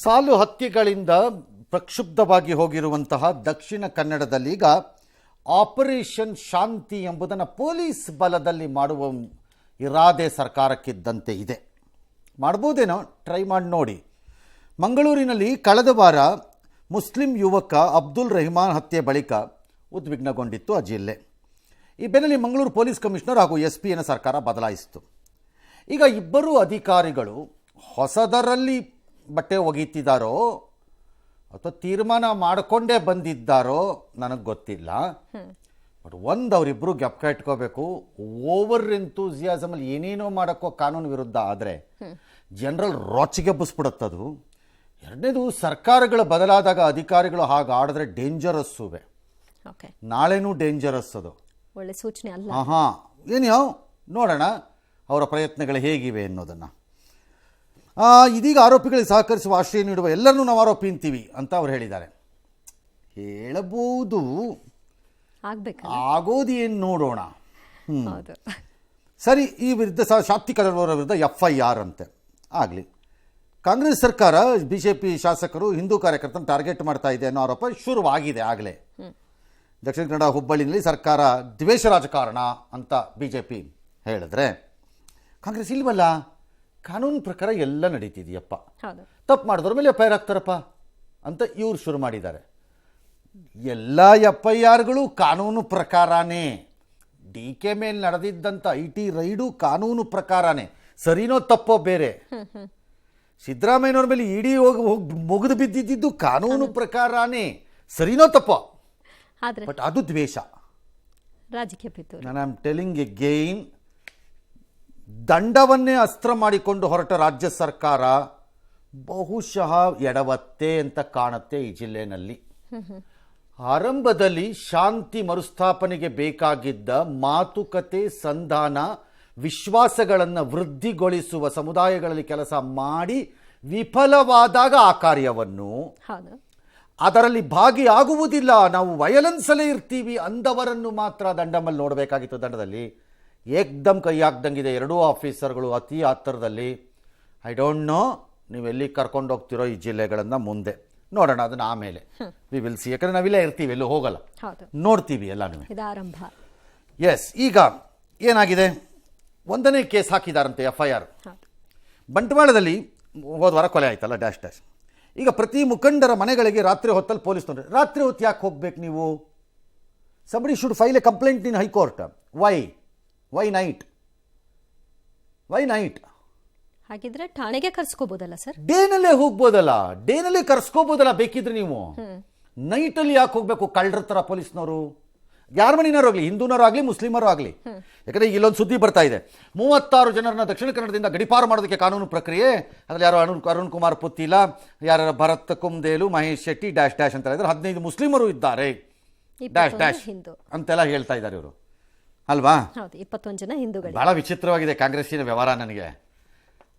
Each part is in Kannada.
ಸಾಲು ಹತ್ಯೆಗಳಿಂದ ಪ್ರಕ್ಷುಬ್ಧವಾಗಿ ಹೋಗಿರುವಂತಹ ದಕ್ಷಿಣ ಕನ್ನಡದಲ್ಲೀಗ ಆಪರೇಷನ್ ಶಾಂತಿ ಎಂಬುದನ್ನು ಪೊಲೀಸ್ ಬಲದಲ್ಲಿ ಮಾಡುವ ಇರಾದೆ ಸರ್ಕಾರಕ್ಕಿದ್ದಂತೆ ಇದೆ. ಮಾಡ್ಬೋದೇನೋ, ಟ್ರೈ ಮಾಡಿ ನೋಡಿ. ಮಂಗಳೂರಿನಲ್ಲಿ ಕಳೆದ ವಾರ ಮುಸ್ಲಿಂ ಯುವಕ ಅಬ್ದುಲ್ ರೆಹಮಾನ್ ಹತ್ಯೆ ಬಳಿಕ ಉದ್ವಿಗ್ನಗೊಂಡಿತ್ತು ಆ ಜಿಲ್ಲೆ. ಈ ಬೆನ್ನಲ್ಲಿ ಮಂಗಳೂರು ಪೊಲೀಸ್ ಕಮಿಷನರ್ ಹಾಗೂ SP ಸರ್ಕಾರ ಬದಲಾಯಿಸಿತು. ಈಗ ಇಬ್ಬರು ಅಧಿಕಾರಿಗಳು ಹೊಸದರಲ್ಲಿ ಬಟ್ಟೆ ಒಗೀತಿದ್ದಾರೋ ಅಥವಾ ತೀರ್ಮಾನ ಮಾಡಿಕೊಂಡೇ ಬಂದಿದ್ದಾರೋ ನನಗೆ ಗೊತ್ತಿಲ್ಲ. ಬಟ್ ಒಂದು ಅವರಿಬ್ಬರು ಜ್ಞಾಪಕ ಇಟ್ಕೋಬೇಕು, ಓವರ್ ಎಂತೂಸಿಯಾಸಮಲ್ಲಿ ಏನೇನೋ ಮಾಡೋಕ್ಕೋ ಕಾನೂನು ವಿರುದ್ಧ ಆದರೆ ಜನರಲ್ ರೊಚ್ಚಿಗೆ ಬಸ್ಬಿಡುತ್ತದು. ಎರಡನೇದು, ಸರ್ಕಾರಗಳ ಬದಲಾದಾಗ ಅಧಿಕಾರಿಗಳು ಹಾಗೆ ಆಡಿದ್ರೆ ಡೇಂಜರಸ್ಸುವೆ. ನಾಳೆನೂ ಡೇಂಜರಸ್ ಅದು, ಒಳ್ಳೆ ಸೂಚನೆ ಅಲ್ಲ. ಏನೋ ನೋಡೋಣ ಅವರ ಪ್ರಯತ್ನಗಳು ಹೇಗಿವೆ ಅನ್ನೋದನ್ನು. ಇದೀಗ ಆರೋಪಿಗಳಿಗೆ ಸಹಕರಿಸುವ ಆಶ್ರಯ ನೀಡುವ ಎಲ್ಲರನ್ನೂ ನಾವು ಆರೋಪಿ ಅಂತೀವಿ ಅಂತ ಅವ್ರು ಹೇಳಿದ್ದಾರೆ. ಹೇಳಬಹುದು, ಆಗೋದು ಏನು ನೋಡೋಣ. ಸರಿ, ಈ ವಿರುದ್ಧ ಶಾಂತಿ ಕದಡುವವರ ವಿರುದ್ಧ FIR ಅಂತೆ ಆಗಲಿ. ಕಾಂಗ್ರೆಸ್ ಸರ್ಕಾರ BJP ಶಾಸಕರು ಹಿಂದೂ ಕಾರ್ಯಕರ್ತನ ಟಾರ್ಗೆಟ್ ಮಾಡ್ತಾ ಇದೆ ಅನ್ನೋ ಆರೋಪ ಶುರುವಾಗಿದೆ ಆಗಲೇ. ದಕ್ಷಿಣ ಕನ್ನಡ ಹುಬ್ಬಳ್ಳಿನಲ್ಲಿ ಸರ್ಕಾರ ದ್ವೇಷ ರಾಜಕಾರಣ ಅಂತ BJP ಹೇಳಿದ್ರೆ, ಕಾಂಗ್ರೆಸ್ ಇಲ್ವಲ್ಲ, ಕಾನೂನು ಪ್ರಕಾರ ಎಲ್ಲ ನಡೀತಿದೆಯಪ್ಪ, ತಪ್ಪು ಮಾಡಿದವ್ರ ಮೇಲೆ FIR ಆಗ್ತಾರಪ್ಪ ಅಂತ ಇವ್ರು ಶುರು ಮಾಡಿದ್ದಾರೆ. ಎಲ್ಲ FIRಗಳು ಕಾನೂನು ಪ್ರಕಾರನೇ. DK ಮೇಲೆ ನಡೆದಿದ್ದಂಥ IT ರೈಡು ಕಾನೂನು ಪ್ರಕಾರನೇ. ಸರಿನೋ ತಪ್ಪೋ ಬೇರೆ. ಸಿದ್ದರಾಮಯ್ಯನವ್ರ ಮೇಲೆ ED ಹೋಗಿ ಮುಗಿದು ಬಿದ್ದಿದ್ದು ಕಾನೂನು ಪ್ರಕಾರನೇ. ಸರಿನೋ ತಪ್ಪೋ, ಬಟ್ ಅದು ದ್ವೇಷ, ರಾಜಕೀಯ. ನಾನು ಐ ಆಮ್ ಟೆಲಿಂಗ್ ಅಗೈನ್, ದಂಡವನ್ನೇ ಅಸ್ತ್ರ ಮಾಡಿಕೊಂಡು ಹೊರಟ ರಾಜ್ಯ ಸರ್ಕಾರ ಬಹುಶಃ ಎಡವತ್ತೆ ಅಂತ ಕಾಣುತ್ತೆ ಈ ಜಿಲ್ಲೆಯಲ್ಲಿ. ಆರಂಭದಲ್ಲಿ ಶಾಂತಿ ಮರುಸ್ಥಾಪನೆಗೆ ಬೇಕಾಗಿದ್ದ ಮಾತುಕತೆ, ಸಂಧಾನ, ವಿಶ್ವಾಸಗಳನ್ನು ವೃದ್ಧಿಗೊಳಿಸುವ ಸಮುದಾಯಗಳಲ್ಲಿ ಕೆಲಸ ಮಾಡಿ ವಿಫಲವಾದಾಗ ಆ ಕಾರ್ಯವನ್ನು ಅದರಲ್ಲಿ ಭಾಗಿಯಾಗುವುದಿಲ್ಲ, ನಾವು ವಯಲೆನ್ಸಲ್ಲೇ ಇರ್ತೀವಿ ಅಂದವರನ್ನು ಮಾತ್ರ ದಂಡಮಲ್ಲಿ ನೋಡಬೇಕಾಗಿತ್ತು. ದಂಡದಲ್ಲಿ ಏಕ್ದಮ್ ಕೈ ಹಾಕ್ದಂಗಿದೆ ಎರಡೂ ಆಫೀಸರ್ಗಳು ಅತಿ ಹತ್ತಿರದಲ್ಲಿ. ಐ ಡೋಂಟ್ ನೋ ನೀವೆಲ್ಲಿ ಕರ್ಕೊಂಡು ಹೋಗ್ತಿರೋ ಈ ಜಿಲ್ಲೆಗಳನ್ನು, ಮುಂದೆ ನೋಡೋಣ ಅದನ್ನು, ಆಮೇಲೆ ವಿ ವಿಲ್ ಸಿ. ಯಾಕಂದರೆ ನಾವಿಲ್ಲೇ ಇರ್ತೀವಿ, ಎಲ್ಲೂ ಹೋಗಲ್ಲ, ನೋಡ್ತೀವಿ ಎಲ್ಲನೂ. ಎಸ್, ಈಗ ಏನಾಗಿದೆ, 1ನೇ ಕೇಸ್ ಹಾಕಿದಾರಂತೆ FIR. ಬಂಟ್ವಾಳದಲ್ಲಿ ಹೋದ ವಾರ ಕೊಲೆ ಆಯ್ತಲ್ಲ, ಡ್ಯಾಶ್ ಡ್ಯಾಶ್. ಈಗ ಪ್ರತಿ ಮುಖಂಡರ ಮನೆಗಳಿಗೆ ರಾತ್ರಿ ಹೊತ್ತಲ್ಲಿ ಪೊಲೀಸ್ ತಂದ್ರೆ, ರಾತ್ರಿ ಹೊತ್ತು ಯಾಕೆ ಹೋಗ್ಬೇಕು ನೀವು? somebody should file a complaint in high court. Why not ಹಾಗಿದ್ರೆ ಠಾಣೆಗೆ ಕರ್ಸ್ಕೋಬೋದಲ್ಲ ಸರ್? ಡೇನಲ್ಲೇ ಹೋಗ್ಬೋದಲ್ಲ, ಡೇನಲ್ಲೇ ಕರ್ಸ್ಕೋಬೋದಲ್ಲ ಬೇಕಿದ್ರೆ ನೀವು. ನೈಟಲ್ಲಿ ಯಾಕೆ ಹೋಗ್ಬೇಕು ಕಳ್ಳರ ಥರ ಪೊಲೀಸ್ನವರು? ಯಾರ ಮನೆಯವರು ಆಗಲಿ, ಹಿಂದೂನವರು ಆಗಲಿ, ಮುಸ್ಲಿಮರು ಆಗಲಿ. ಯಾಕಂದರೆ ಇಲ್ಲೊಂದು ಸುದ್ದಿ ಬರ್ತಾ ಇದೆ, 36 ಜನರನ್ನ ದಕ್ಷಿಣ ಕನ್ನಡದಿಂದ ಗಡಿಪಾರು ಮಾಡೋದಕ್ಕೆ ಕಾನೂನು ಪ್ರಕ್ರಿಯೆ. ಅದರಲ್ಲಿ ಯಾರೋ ಅರುಣ್ ಕುಮಾರ್ ಪುತ್ತಿಲ, ಯಾರ ಭರತ್ ಕುಮ್ದೇಲು, ಮಹೇಶ್ ಶೆಟ್ಟಿ ಡ್ಯಾಶ್ ಡ್ಯಾಶ್ ಅಂತ ಹೇಳಿದ್ರೆ 15 ಮುಸ್ಲಿಮರು ಇದ್ದಾರೆ ಡ್ಯಾಶ್ ಡ್ಯಾಶ್ ಅಂತೆಲ್ಲ ಹೇಳ್ತಾ ಇದ್ದಾರೆ ಇವರು, ಅಲ್ವಾ? 21 ಜನ ಹಿಂದೂಗಳು. ಬಹಳ ವಿಚಿತ್ರವಾಗಿದೆ ಕಾಂಗ್ರೆಸ್ಸಿನ ವ್ಯವಹಾರ ನನಗೆ.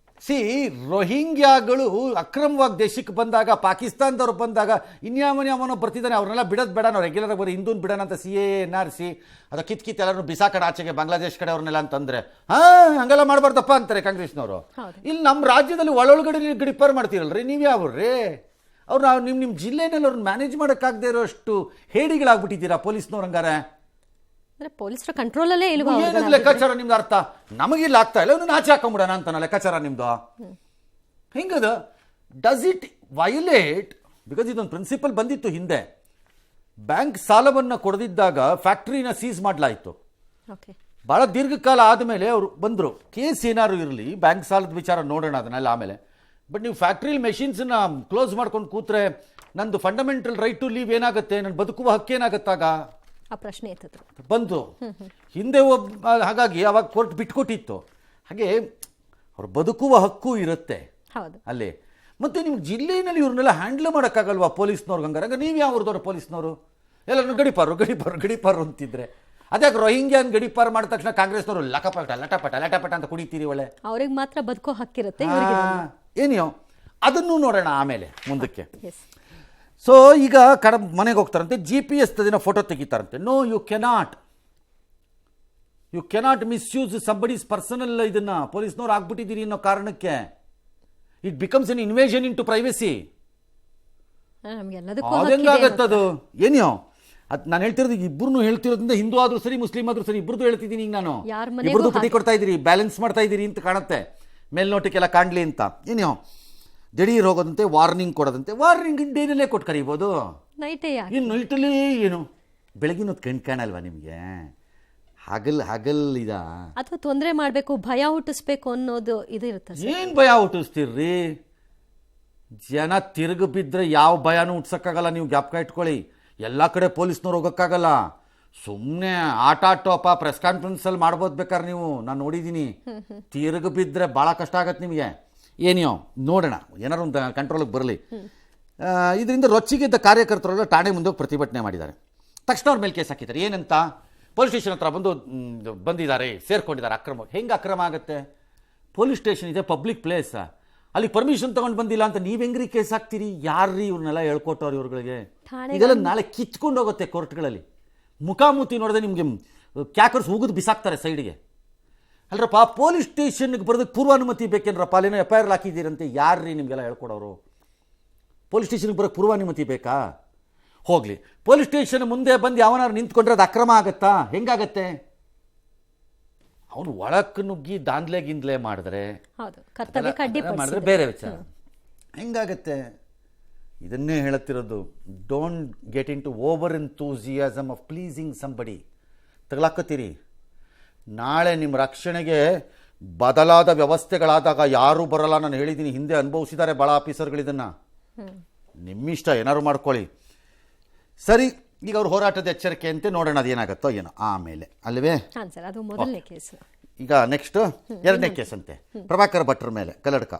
ರೋಹಿಂಗ್ಯಾಗಳು ಅಕ್ರಮವಾಗಿ ದೇಶಕ್ಕೆ ಬಂದಾಗ, ಪಾಕಿಸ್ತಾನದವ್ರು ಬಂದಾಗ ಇನ್ಯಾವನೋ ಬರ್ತಿದ್ದಾನೆ, ಅವ್ರನ್ನೆಲ್ಲ ಬಿಡೋದು ಬೇಡ, ನಾವು ರೆಗ್ಯುಲರ್ ಬರೀ ಹಿಂದೂನ್ ಬಿಡೋಣ ಅಂತ CAA NRC ಅದು ಕಿತ್ ಎಲ್ಲರೂ ಬಿಸಾಕಡೆ ಆಚೆಗೆ ಬಾಂಗ್ಲಾದೇಶ್ ಕಡೆ ಅವ್ರನ್ನೆಲ್ಲ ಅಂತಂದ್ರೆ, ಹಂಗೆಲ್ಲ ಮಾಡಬಾರ್ದಪ್ಪ ಅಂತಾರೆ ಕಾಂಗ್ರೆಸ್ನವರು. ಇಲ್ಲಿ ನಮ್ಮ ರಾಜ್ಯದಲ್ಲಿ ಒಳಗಡೆ ಗಡಿಪಾರು ಮಾಡ್ತೀರಲ್ರಿ, ನೀವು ಯಾವ್ರಿ? ಅವ್ರು ನಿಮ್ಮ ಜಿಲ್ಲೆನಲ್ಲಿ ಅವ್ರನ್ನ ಮ್ಯಾನೇಜ್ ಮಾಡೋಕ್ಕಾಗದೇ ಇರೋಷ್ಟು ಹೇಡಿಗಳಾಗ್ಬಿಟ್ಟಿದ್ದೀರಾ ಪೊಲೀಸ್ನವ್ರು. ಹಂಗಾರೆ ಪೊಲೀಸರ ಕಂಟ್ರೋಲಲ್ಲೇ ಲೆಕ್ಕಾಚಾರ ನಿಮ್ದು ಅರ್ಥ ನಮಗಿಲ್ಲ ಆಗ್ತಾ ಇಲ್ಲ, ಇವನು ಆಚೆ ಹಾಕೊಂಬಿಡೋಣ ಅಂತ ಲೆಕ್ಕಾಚಾರ ನಿಮ್ದು. ಹಿಂಗದ ಡಸ್ ಇಟ್ ವೈಲೇಟ್? ಬಿಕಾಸ್ ಇದೊಂದು ಪ್ರಿನ್ಸಿಪಲ್ ಬಂದಿತ್ತು ಹಿಂದೆ. ಬ್ಯಾಂಕ್ ಸಾಲವನ್ನು ಕೊಡದಿದ್ದಾಗ ಫ್ಯಾಕ್ಟ್ರಿನ ಸೀಸ್ ಮಾಡಲಾಯಿತು. ಬಹಳ ದೀರ್ಘಕಾಲ ಆದಮೇಲೆ ಅವರು ಬಂದರು, ಕೇಸ್ ಏನಾದ್ರು ಇರಲಿ, ಬ್ಯಾಂಕ್ ಸಾಲದ ವಿಚಾರ ನೋಡೋಣ ಅದನ್ನೆಲ್ಲ ಆಮೇಲೆ. ಬಟ್ ನೀವು ಫ್ಯಾಕ್ಟ್ರಿಲಿ ಮೆಷಿನ್ಸ್ನ ಕ್ಲೋಸ್ ಮಾಡ್ಕೊಂಡು ಕೂತ್ರೆ ನಂದು ಫಂಡಮೆಂಟಲ್ ರೈಟ್ ಟು ಲೀವ್ ಏನಾಗುತ್ತೆ, ನನ್ನ ಬದುಕುವ ಹಕ್ಕೇನಾಗತ್ತಾಗ ಆ ಪ್ರಶ್ನೆ ಬಂತು ಹಿಂದೆ. ಹಾಗಾಗಿ ಅವಾಗ ಕೋರ್ಟ್ ಬಿಟ್ಕೊಟ್ಟಿತ್ತು. ಹಾಗೆ ಅವ್ರ ಬದುಕುವ ಹಕ್ಕು ಇರುತ್ತೆ ಅಲ್ಲಿ. ಮತ್ತೆ ನಿಮ್ಮ ಜಿಲ್ಲೆಯಲ್ಲಿ ಇವ್ರನ್ನೆಲ್ಲ ಹ್ಯಾಂಡಲ್ ಮಾಡೋಕ್ಕಾಗಲ್ವಾ ಪೊಲೀಸ್ನವ್ರಿಗೆ? ಹಂಗಾರೆ ನೀವು ಯಾವ್ರದವ್ರ ಪೊಲೀಸ್ನವರು ಎಲ್ಲರೂ ಗಡಿಪಾರು ಅಂತಿದ್ರೆ, ಅದ್ಯಾಕೆ ರೋಹಿಂಗ್ಯಾನ್ ಗಡಿಪಾರು ಮಾಡಿದ ತಕ್ಷಣ ಕಾಂಗ್ರೆಸ್ನವರು ಲಟಪಟ ಅಂತ ಕುಡಿತೀರಿ? ಒಳ್ಳೆ ಅವ್ರಿಗೆ ಮಾತ್ರ ಬದುಕೋ ಹಕ್ಕಿರುತ್ತೆ. ಏನೋ ಅದನ್ನು ನೋಡೋಣ ಆಮೇಲೆ ಮುಂದಕ್ಕೆ. ಸೊ ಈಗ ಮನೆಗೆ ಹೋಗ್ತಾರಂತೆ, GPS ದಿನ ಫೋಟೋ ತೆಗಿತಾರಂತೆ. No, you cannot misuse somebody's personal ಇದನ್ನ ಪೊಲೀಸ್ನವ್ರು ಆಗ್ಬಿಟ್ಟಿದ್ದೀರಿ ಅನ್ನೋ ಕಾರಣಕ್ಕೆ. It becomes an invasion into privacy. ನಮ್ಗೆಲ್ಲದಕ್ಕೂ ಅದೆಂಗಾಗತ್ತದು ಏನೋ ಅದು ನಾನು ಹೇಳ್ತಿರೋದು ಇಬ್ಬರು ಹೇಳ್ತಿರೋದ್ರಿಂದ ಹಿಂದೂ ಆದ್ರೂ ಸರಿ ಮುಸ್ಲಿಂ ಆದ್ರೂ ಸರಿ ಇಬ್ಬರದು ಹೇಳ್ತಿದ್ದೀನಿ ಈಗ ನಾನು. ಇಬ್ಬರದು ಪಟ್ಟಿ ಕೊಡ್ತಾ ಇದ್ದೀರಿ, ಬ್ಯಾಲೆನ್ಸ್ ಮಾಡ್ತಾ ಇದ್ದೀರಿ ಅಂತ ಕಾಣುತ್ತೆ, ಮೇಲ್ನೋಟಕ್ಕೆಲ್ಲ ಕಾಣಲಿ ಅಂತ. ಏನೋ ದಿಢೀರ್ ಹೋಗೋದಂತೆ, ವಾರ್ನಿಂಗ್ ಕೊಡೋದಂತೆ. ವಾರ್ನಿಂಗ್ ಡೇನಲ್ಲೇ ಕೊಟ್ಟು ಕರೀಬೋದು, ಇನ್ನು ನೈಟಲ್ಲಿ ಏನು ಬೆಳಗಿನೊತ್ತು ಕಣ್ ಕಾಣಲ್ವಾ ನಿಮಗೆ? ಹಗಲ್ ಇದ ಅಥವಾ ತೊಂದರೆ ಮಾಡಬೇಕು, ಭಯ ಹುಟ್ಟಿಸ್ಬೇಕು ಅನ್ನೋದು ಇದು ಇರುತ್ತೆ. ಏನು ಭಯ ಹುಟ್ಟಿಸ್ತೀರ್ರಿ? ಜನ ತಿರುಗಿ ಬಿದ್ದರೆ ಯಾವ ಭಯನೂ ಹುಟ್ಸೋಕ್ಕಾಗಲ್ಲ. ನೀವು ಜ್ಞಾಪಕ ಇಟ್ಕೊಳ್ಳಿ, ಎಲ್ಲ ಕಡೆ ಪೊಲೀಸ್ನವ್ರು ಹೋಗೋಕ್ಕಾಗಲ್ಲ. ಸುಮ್ಮನೆ ಆಟೋಪ ಪ್ರೆಸ್ ಕಾನ್ಫರೆನ್ಸಲ್ಲಿ ಮಾಡ್ಬೋದು ಬೇಕಾದ್ರೆ ನೀವು, ನಾನು ನೋಡಿದ್ದೀನಿ. ತಿರುಗಿ ಬಿದ್ದರೆ ಭಾಳ ಕಷ್ಟ ಆಗತ್ತೆ ನಿಮಗೆ. ಏನೋ ನೋಡೋಣ, ಏನಾರು ಒಂದು ಕಂಟ್ರೋಲಿಗೆ ಬರಲಿ. ಇದರಿಂದ ರೊಚ್ಚಿಗೆದ್ದ ಕಾರ್ಯಕರ್ತರೆಲ್ಲ ಠಾಣೆ ಮುಂದೆ ಪ್ರತಿಭಟನೆ ಮಾಡಿದ್ದಾರೆ. ತಕ್ಷಣ ಅವ್ರ ಮೇಲೆ ಕೇಸ್ ಹಾಕಿದ್ದಾರೆ. ಏನಂತ? ಪೊಲೀಸ್ ಸ್ಟೇಷನ್ ಹತ್ರ ಬಂದಿದ್ದಾರೆ, ಸೇರ್ಕೊಂಡಿದ್ದಾರೆ. ಅಕ್ರಮ ಹೆಂಗೆ ಅಕ್ರಮ ಆಗುತ್ತೆ? ಪೊಲೀಸ್ ಸ್ಟೇಷನ್ ಇದೆ, ಪಬ್ಲಿಕ್ ಪ್ಲೇಸ್, ಅಲ್ಲಿ ಪರ್ಮಿಷನ್ ತೊಗೊಂಡು ಬಂದಿಲ್ಲ ಅಂತ ನೀವು ಹೆಂಗ್ರಿ ಕೇಸ್ ಹಾಕ್ತೀರಿ? ಯಾರ್ರೀ ಇವ್ರನ್ನೆಲ್ಲ ಹೇಳ್ಕೊಟ್ಟವ್ರು ಇವ್ರುಗಳಿಗೆ? ಇದೆಲ್ಲ ನಾಳೆ ಕಿತ್ಕೊಂಡು ಹೋಗುತ್ತೆ ಕೋರ್ಟ್ಗಳಲ್ಲಿ. ಮುಖಾಮುಖಿ ನೋಡಿದ್ರೆ ನಿಮಗೆ ಕ್ಯಾಕರ್ಸ್ ಉಗಿದು ಬಿಸಾಕ್ತಾರೆ ಸೈಡ್ಗೆ. ಅಲ್ರಪ್ಪ, ಪೊಲೀಸ್ ಸ್ಟೇಷನ್ಗೆ ಬರೋದಕ್ಕೆ ಪೂರ್ವಾನುಮತಿ ಬೇಕೇನ್ರಪ್ಪ? ಅಲ್ಲೇನೋ FIR ಹಾಕಿದ್ದೀರಂತೆ, ಯಾರ್ರೀ ನಿಮಗೆಲ್ಲ ಹೇಳ್ಕೊಡೋರು? ಪೊಲೀಸ್ ಸ್ಟೇಷನ್ಗೆ ಬರೋಕ್ಕೆ ಪೂರ್ವಾನುಮತಿ ಬೇಕಾ? ಹೋಗಲಿ, ಪೊಲೀಸ್ ಸ್ಟೇಷನ್ ಮುಂದೆ ಬಂದು ಯಾವನಾರು ನಿಂತ್ಕೊಂಡ್ರೆ ಅದು ಅಕ್ರಮ ಆಗತ್ತಾ? ಹೆಂಗಾಗತ್ತೆ? ಅವನು ಒಳಕ್ಕೆ ನುಗ್ಗಿ ದಾಂದ್ಲೆ ಮಾಡಿದ್ರೆ ಮಾಡಿದ್ರೆ ಬೇರೆ ವಿಚಾರ. ಹೆಂಗಾಗತ್ತೆ? ಇದನ್ನೇ ಹೇಳುತ್ತಿರೋದು, don't get into over enthusiasm of pleasing somebody. ತಗೊಳಕತ್ತೀರಿ, ನಾಳೆ ನಿಮ್ಮ ರಕ್ಷಣೆಗೆ ಬದಲಾದ ವ್ಯವಸ್ಥೆಗಳಾದಾಗ ಯಾರೂ ಬರಲ್ಲ. ನಾನು ಹೇಳಿದ್ದೀನಿ, ಹಿಂದೆ ಅನುಭವಿಸಿದ್ದಾರೆ ಭಾಳ ಆಫೀಸರ್ಗಳಿದನ್ನು. ನಿಮ್ಮಿಷ್ಟ, ಏನಾದ್ರು ಮಾಡ್ಕೊಳ್ಳಿ. ಸರಿ, ಈಗ ಅವ್ರ ಹೋರಾಟದ ಎಚ್ಚರಿಕೆ ಅಂತೆ, ನೋಡೋಣ ಅದೇನಾಗುತ್ತೋ ಏನೋ ಆಮೇಲೆ, ಅಲ್ವೇ? ಅದು ಮೊದಲನೇ ಕೇಸ್. ಈಗ ನೆಕ್ಸ್ಟ್ ಎರಡನೇ ಕೇಸ್ ಅಂತೆ, ಪ್ರಭಾಕರ್ ಭಟ್ರ ಮೇಲೆ ಕಲ್ಲಡ್ಕ.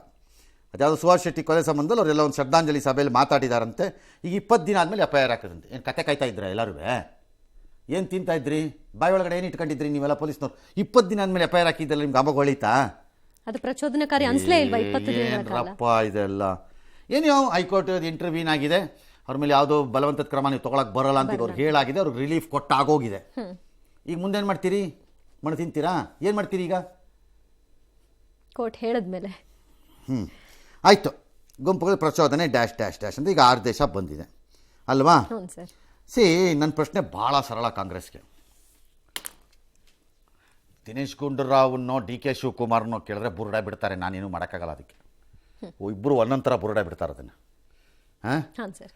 ಅದ್ಯಾವುದು ಸುಹಾಸ್ ಶೆಟ್ಟಿ ಕೊಲೆ ಸಂಬಂಧದಲ್ಲಿ ಅವರೆಲ್ಲ ಒಂದು ಶ್ರದ್ಧಾಂಜಲಿ ಸಭೆಯಲ್ಲಿ ಮಾತಾಡಿದಾರಂತೆ. ಈಗ 20 ದಿನ ಆದಮೇಲೆ FIR ಹಾಕಿದಂತೆ. ಏನು ಕತೆ ಕಾಯ್ತಾ ಇದ್ರ ಎಲ್ಲರೂ? ಏನು ತಿಂತಾ ಇದ್ರಿ? ಬಾಯಿ ಒಳಗಡೆ ಏನು ಇಟ್ಕೊಂಡಿದ್ರಿ ನೀವೆಲ್ಲ ಪೊಲೀಸ್ನವ್ರು? 20 ದಿನ ಆದಮೇಲೆ FIR ಹಾಕಿದ್ದಲ್ಲ, ನಿಮ್ಗೆ ಅವಾಗ ಹೊಳಿತಾ? ಅದು ಪ್ರಚೋದನಕಾರಿ ಅನ್ಸಲೇ ಇಲ್ವಾ? 20 ದಿನಪ್ಪ ಇದೆಲ್ಲ ಏನೋ ಹೈಕೋರ್ಟ್ ಇಂಟರ್ವ್ಯೂನ್ ಆಗಿದೆ, ಅವ್ರ ಮೇಲೆ ಯಾವುದೋ ಬಲವಂತದ ಕ್ರಮ ನೀವು ತೊಗೊಳಕ್ಕೆ ಬರೋಲ್ಲ ಅಂತ ಅವ್ರಿಗೆ ಹೇಳಾಗಿದೆ. ಅವ್ರಿಗೆ ರಿಲೀಫ್ ಕೊಟ್ಟಾಗೋಗಿದೆ. ಈಗ ಮುಂದೇನು ಮಾಡ್ತೀರಿ? ಮಣ್ಣು ತಿಂತೀರಾ? ಏನು ಮಾಡ್ತೀರಿ ಈಗ? ಕೋರ್ಟ್ ಹೇಳಿದ್ಮೇಲೆ ಆಯಿತು, ಗುಂಪುಗಳ ಪ್ರಚೋದನೆ ಡ್ಯಾಶ್ ಡ್ಯಾಶ್ ಡ್ಯಾಶ್ ಅಂತ ಈಗ ಆದೇಶ ಬಂದಿದೆ ಅಲ್ವಾ? ನನ್ನ ಪ್ರಶ್ನೆ ಭಾಳ ಸರಳ. ಕಾಂಗ್ರೆಸ್ಗೆ ದಿನೇಶ್ ಗುಂಡೂರಾವ್ನೋ DK ಶಿವಕುಮಾರ್ನೋ ಕೇಳಿದ್ರೆ ಬುರುಡ ಬಿಡ್ತಾರೆ, ನಾನೇನು ಮಾಡೋಕ್ಕಾಗಲ್ಲ. ಅದಕ್ಕೆ ಇಬ್ಬರು ಒಂದೊಂಥರ ಬುರುಡ ಬಿಡ್ತಾರೆ ಅದನ್ನು. ಹಾಂ ಸರ್,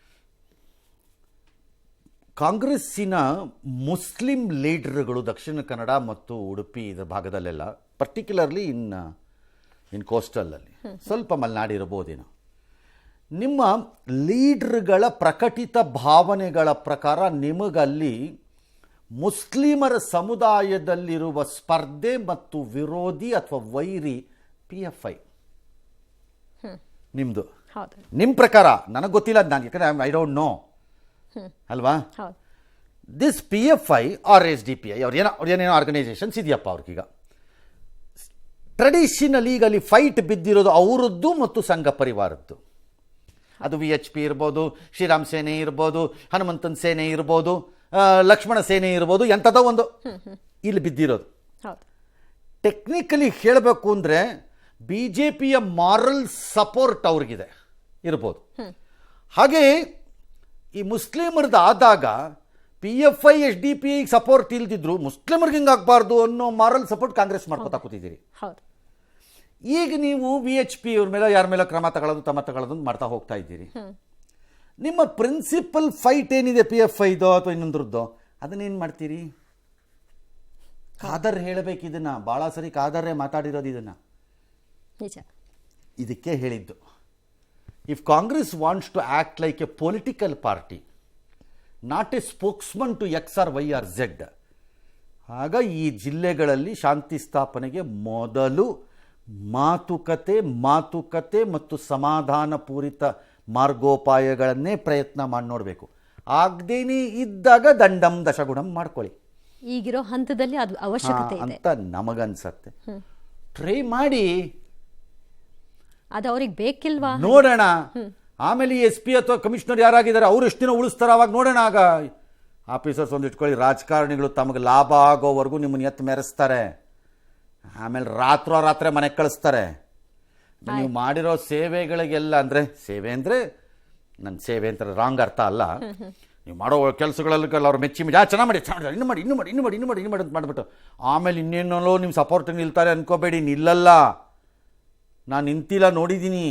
ಕಾಂಗ್ರೆಸ್ಸಿನ ಮುಸ್ಲಿಂ ಲೀಡರ್ಗಳು ದಕ್ಷಿಣ ಕನ್ನಡ ಮತ್ತು ಉಡುಪಿ ಇದರ ಭಾಗದಲ್ಲೆಲ್ಲ, ಪರ್ಟಿಕ್ಯುಲರ್ಲಿ ಇನ್ ಕೋಸ್ಟಲಲ್ಲಿ, ಸ್ವಲ್ಪ ಮಲೆನಾಡು ಇರ್ಬೋದೇನೋ, ನಿಮ್ಮ ಲೀಡರ್ಗಳ ಪ್ರಕಟಿತ ಭಾವನೆಗಳ ಪ್ರಕಾರ ನಿಮಗಲ್ಲಿ ಮುಸ್ಲಿಮರ ಸಮುದಾಯದಲ್ಲಿರುವ ಸ್ಪರ್ಧೆ ಮತ್ತು ವಿರೋಧಿ ಅಥವಾ ವೈರಿ PFI ನಿಮ್ಮದು. ನಿಮ್ಮ ಪ್ರಕಾರ ನನಗೆ ಗೊತ್ತಿಲ್ಲ, ನಾನು ಯಾಕಂದರೆ ಐ ಡೋಂಟ್ ನೋ ಅಲ್ವಾ? ದಿಸ್ PFI ಆರ್ SDPI ಅವ್ರೇನೇನೋ ಆರ್ಗನೈಸೇಷನ್ಸ್ ಇದೆಯಪ್ಪ. ಅವ್ರಿಗೀಗ ಟ್ರೆಡಿಷನಲಿ ಈಗ ಅಲ್ಲಿ ಫೈಟ್ ಬಿದ್ದಿರೋದು ಅವರದ್ದು ಮತ್ತು ಸಂಘ ಪರಿವಾರದ್ದು. ಅದು VHP ಇರ್ಬೋದು, ಶ್ರೀರಾಮ್ ಸೇನೆ ಇರ್ಬೋದು, ಹನುಮಂತನ್ ಸೇನೆ ಇರ್ಬೋದು, ಲಕ್ಷ್ಮಣ ಸೇನೆ ಇರ್ಬೋದು, ಎಂಥದೋ ಒಂದು ಇಲ್ಲಿ ಬಿದ್ದಿರೋದು. ಟೆಕ್ನಿಕಲಿ ಹೇಳಬೇಕು ಅಂದರೆ BJPಯ ಮಾರಲ್ ಸಪೋರ್ಟ್ ಅವ್ರಿಗಿದೆ ಇರ್ಬೋದು. ಹಾಗೆ ಈ ಮುಸ್ಲಿಮರದ್ದು ಆದಾಗ PFI SDPI ಸಪೋರ್ಟ್ ಇಲ್ದಿದ್ರು ಮುಸ್ಲಿಮರ್ಗೆ ಹಿಂಗಾಗಬಾರ್ದು ಅನ್ನೋ ಮಾರಲ್ ಸಪೋರ್ಟ್ ಕಾಂಗ್ರೆಸ್ ಮಾಡ್ಕೊತಾ ಕೂತಿದ್ದೀರಿ. ಈಗ ನೀವು VHP ಅವ್ರ ಮೇಲೆ ಯಾರ ಮೇಲೆ ಕ್ರಮ ತಗೊಳ್ಳೋದು ಮಾಡ್ತಾ ಹೋಗ್ತಾ ಇದ್ದೀರಿ. ನಿಮ್ಮ ಪ್ರಿನ್ಸಿಪಲ್ ಫೈಟ್ ಏನಿದೆ PFIದೋ ಅಥವಾ ಇನ್ನೊಂದ್ರದ್ದು, ಅದನ್ನೇನು ಮಾಡ್ತೀರಿ? ಖಾದರ್ ಹೇಳಬೇಕು ಇದನ್ನ, ಭಾಳ ಸರಿ ಖಾದರ್ರೇ ಮಾತಾಡಿರೋದು ಇದನ್ನು. ಇದಕ್ಕೆ ಹೇಳಿದ್ದು, if Congress wants to act like a political party, not a spokesman to X or Y or Z, ಆಗ ಈ ಜಿಲ್ಲೆಗಳಲ್ಲಿ ಶಾಂತಿ ಸ್ಥಾಪನೆಗೆ ಮೊದಲು ಮಾತುಕತೆ ಮತ್ತು ಸಮಾಧಾನ ಪೂರಿತ ಮಾರ್ಗೋಪಾಯಗಳನ್ನೇ ಪ್ರಯತ್ನ ಮಾಡಿ ನೋಡಬೇಕು. ಆಗದೇನೆ ಇದ್ದಾಗ ದಂಡಂ ದಶಗುಣಂ ಮಾಡ್ಕೊಳ್ಳಿ. ಈಗಿರೋ ಹಂತದಲ್ಲಿ ಅದು ಅವಶ್ಯಕತೆ ಇದೆ ಅಂತ ನಮಗನ್ಸತ್ತೆ. ಟ್ರೈ ಮಾಡಿ, ಅದು ಅವ್ರಿಗೆ ಬೇಕಿಲ್ವಾ ನೋಡೋಣ. ಆಮೇಲೆ SP ಅಥವಾ ಕಮಿಷನರ್ ಯಾರಾಗಿದ್ದಾರೆ ಅವ್ರು ಎಷ್ಟು ದಿನ ಉಳಿಸ್ತಾರೆ ಅವಾಗ ನೋಡೋಣ. ಆಗ ಆಫೀಸರ್ಸ್ ಒಂದು ಇಟ್ಕೊಳ್ಳಿ, ರಾಜಕಾರಣಿಗಳು ತಮಗೆ ಲಾಭ ಆಗೋವರೆಗೂ ನಿಮ್ಮನ್ನು ಎತ್ತು ಮೆರೆಸ್ತಾರೆ, ಆಮೇಲೆ ರಾತ್ರಿ ಮನೆಗೆ ಕಳಿಸ್ತಾರೆ. ನೀವು ಮಾಡಿರೋ ಸೇವೆಗಳಿಗೆಲ್ಲ ಅಂದರೆ ಸೇವೆ ಅಂದರೆ ನನ್ನ ಸೇವೆ ಅಂತ ರಾಂಗ್ ಅರ್ಥ ಅಲ್ಲ. ನೀವು ಮಾಡೋ ಕೆಲಸಗಳಲ್ಲ ಅವ್ರು ಮೆಚ್ಚಿ ಚೆನ್ನಾಗಿ ಮಾಡಿ ಇನ್ನು ಮಾಡಿ ಅಂತ ಮಾಡಿಬಿಟ್ಟು ಆಮೇಲೆ ಇನ್ನೇನೋ ನಿಮ್ಮ ಸಪೋರ್ಟಿಗೆ ನಿಲ್ತಾರೆ ಅನ್ಕೋಬೇಡಿ. ನಿಲ್ಲಲ್ಲ, ನಾನು ನಿಂತಿಲ್ಲ, ನೋಡಿದ್ದೀನಿ.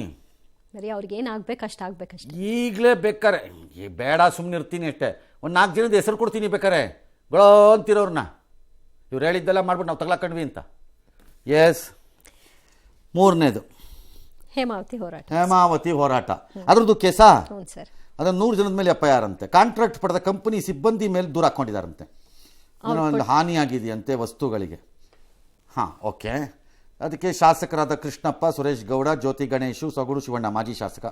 ಬರೀ ಅವ್ರಿಗೆ ಏನಾಗಬೇಕು ಅಷ್ಟು ಆಗ್ಬೇಕಷ್ಟೇ. ಈಗಲೇ ಬೇಕಾರೆ ಬೇಡ ಸುಮ್ಮನೆ ಇರ್ತೀನಿ ಅಷ್ಟೇ. ಒಂದು 4 ಜನದ ಹೆಸರು ಕೊಡ್ತೀನಿ ಬೇಕಾರೆ, ಗೊಳೋ ಅಂತಿರೋರನ್ನ ಇವ್ರು ಹೇಳಿದ್ದೆಲ್ಲ ಮಾಡ್ಬಿಟ್ಟು ನಾವು ತಗ್ಲಾಕೊಂಡ್ವಿ ಅಂತ. ಎಸ್, 3ನೇದು ಹೇಮಾವತಿ ಹೋರಾಟ. ಅದ್ರದ್ದು ಕೇಸಾ? ಸರ್, ಅದನ್ನು 100 ಜನದ ಮೇಲೆ FIR ಅಂತೆ. ಕಾಂಟ್ರಾಕ್ಟ್ ಪಡೆದ ಕಂಪನಿ ಸಿಬ್ಬಂದಿ ಮೇಲೆ ದೂರ ಹಾಕ್ಕೊಂಡಿದ್ದಾರಂತೆ. ಒಂದು ಹಾನಿಯಾಗಿದೆಯಂತೆ ವಸ್ತುಗಳಿಗೆ. ಹಾಂ, ಓಕೆ. ಅದಕ್ಕೆ ಶಾಸಕರಾದ ಕೃಷ್ಣಪ್ಪ, ಸುರೇಶ್ ಗೌಡ, ಜ್ಯೋತಿ ಗಣೇಶು, ಸೊಗಡು ಶಿವಣ್ಣ ಮಾಜಿ ಶಾಸಕ,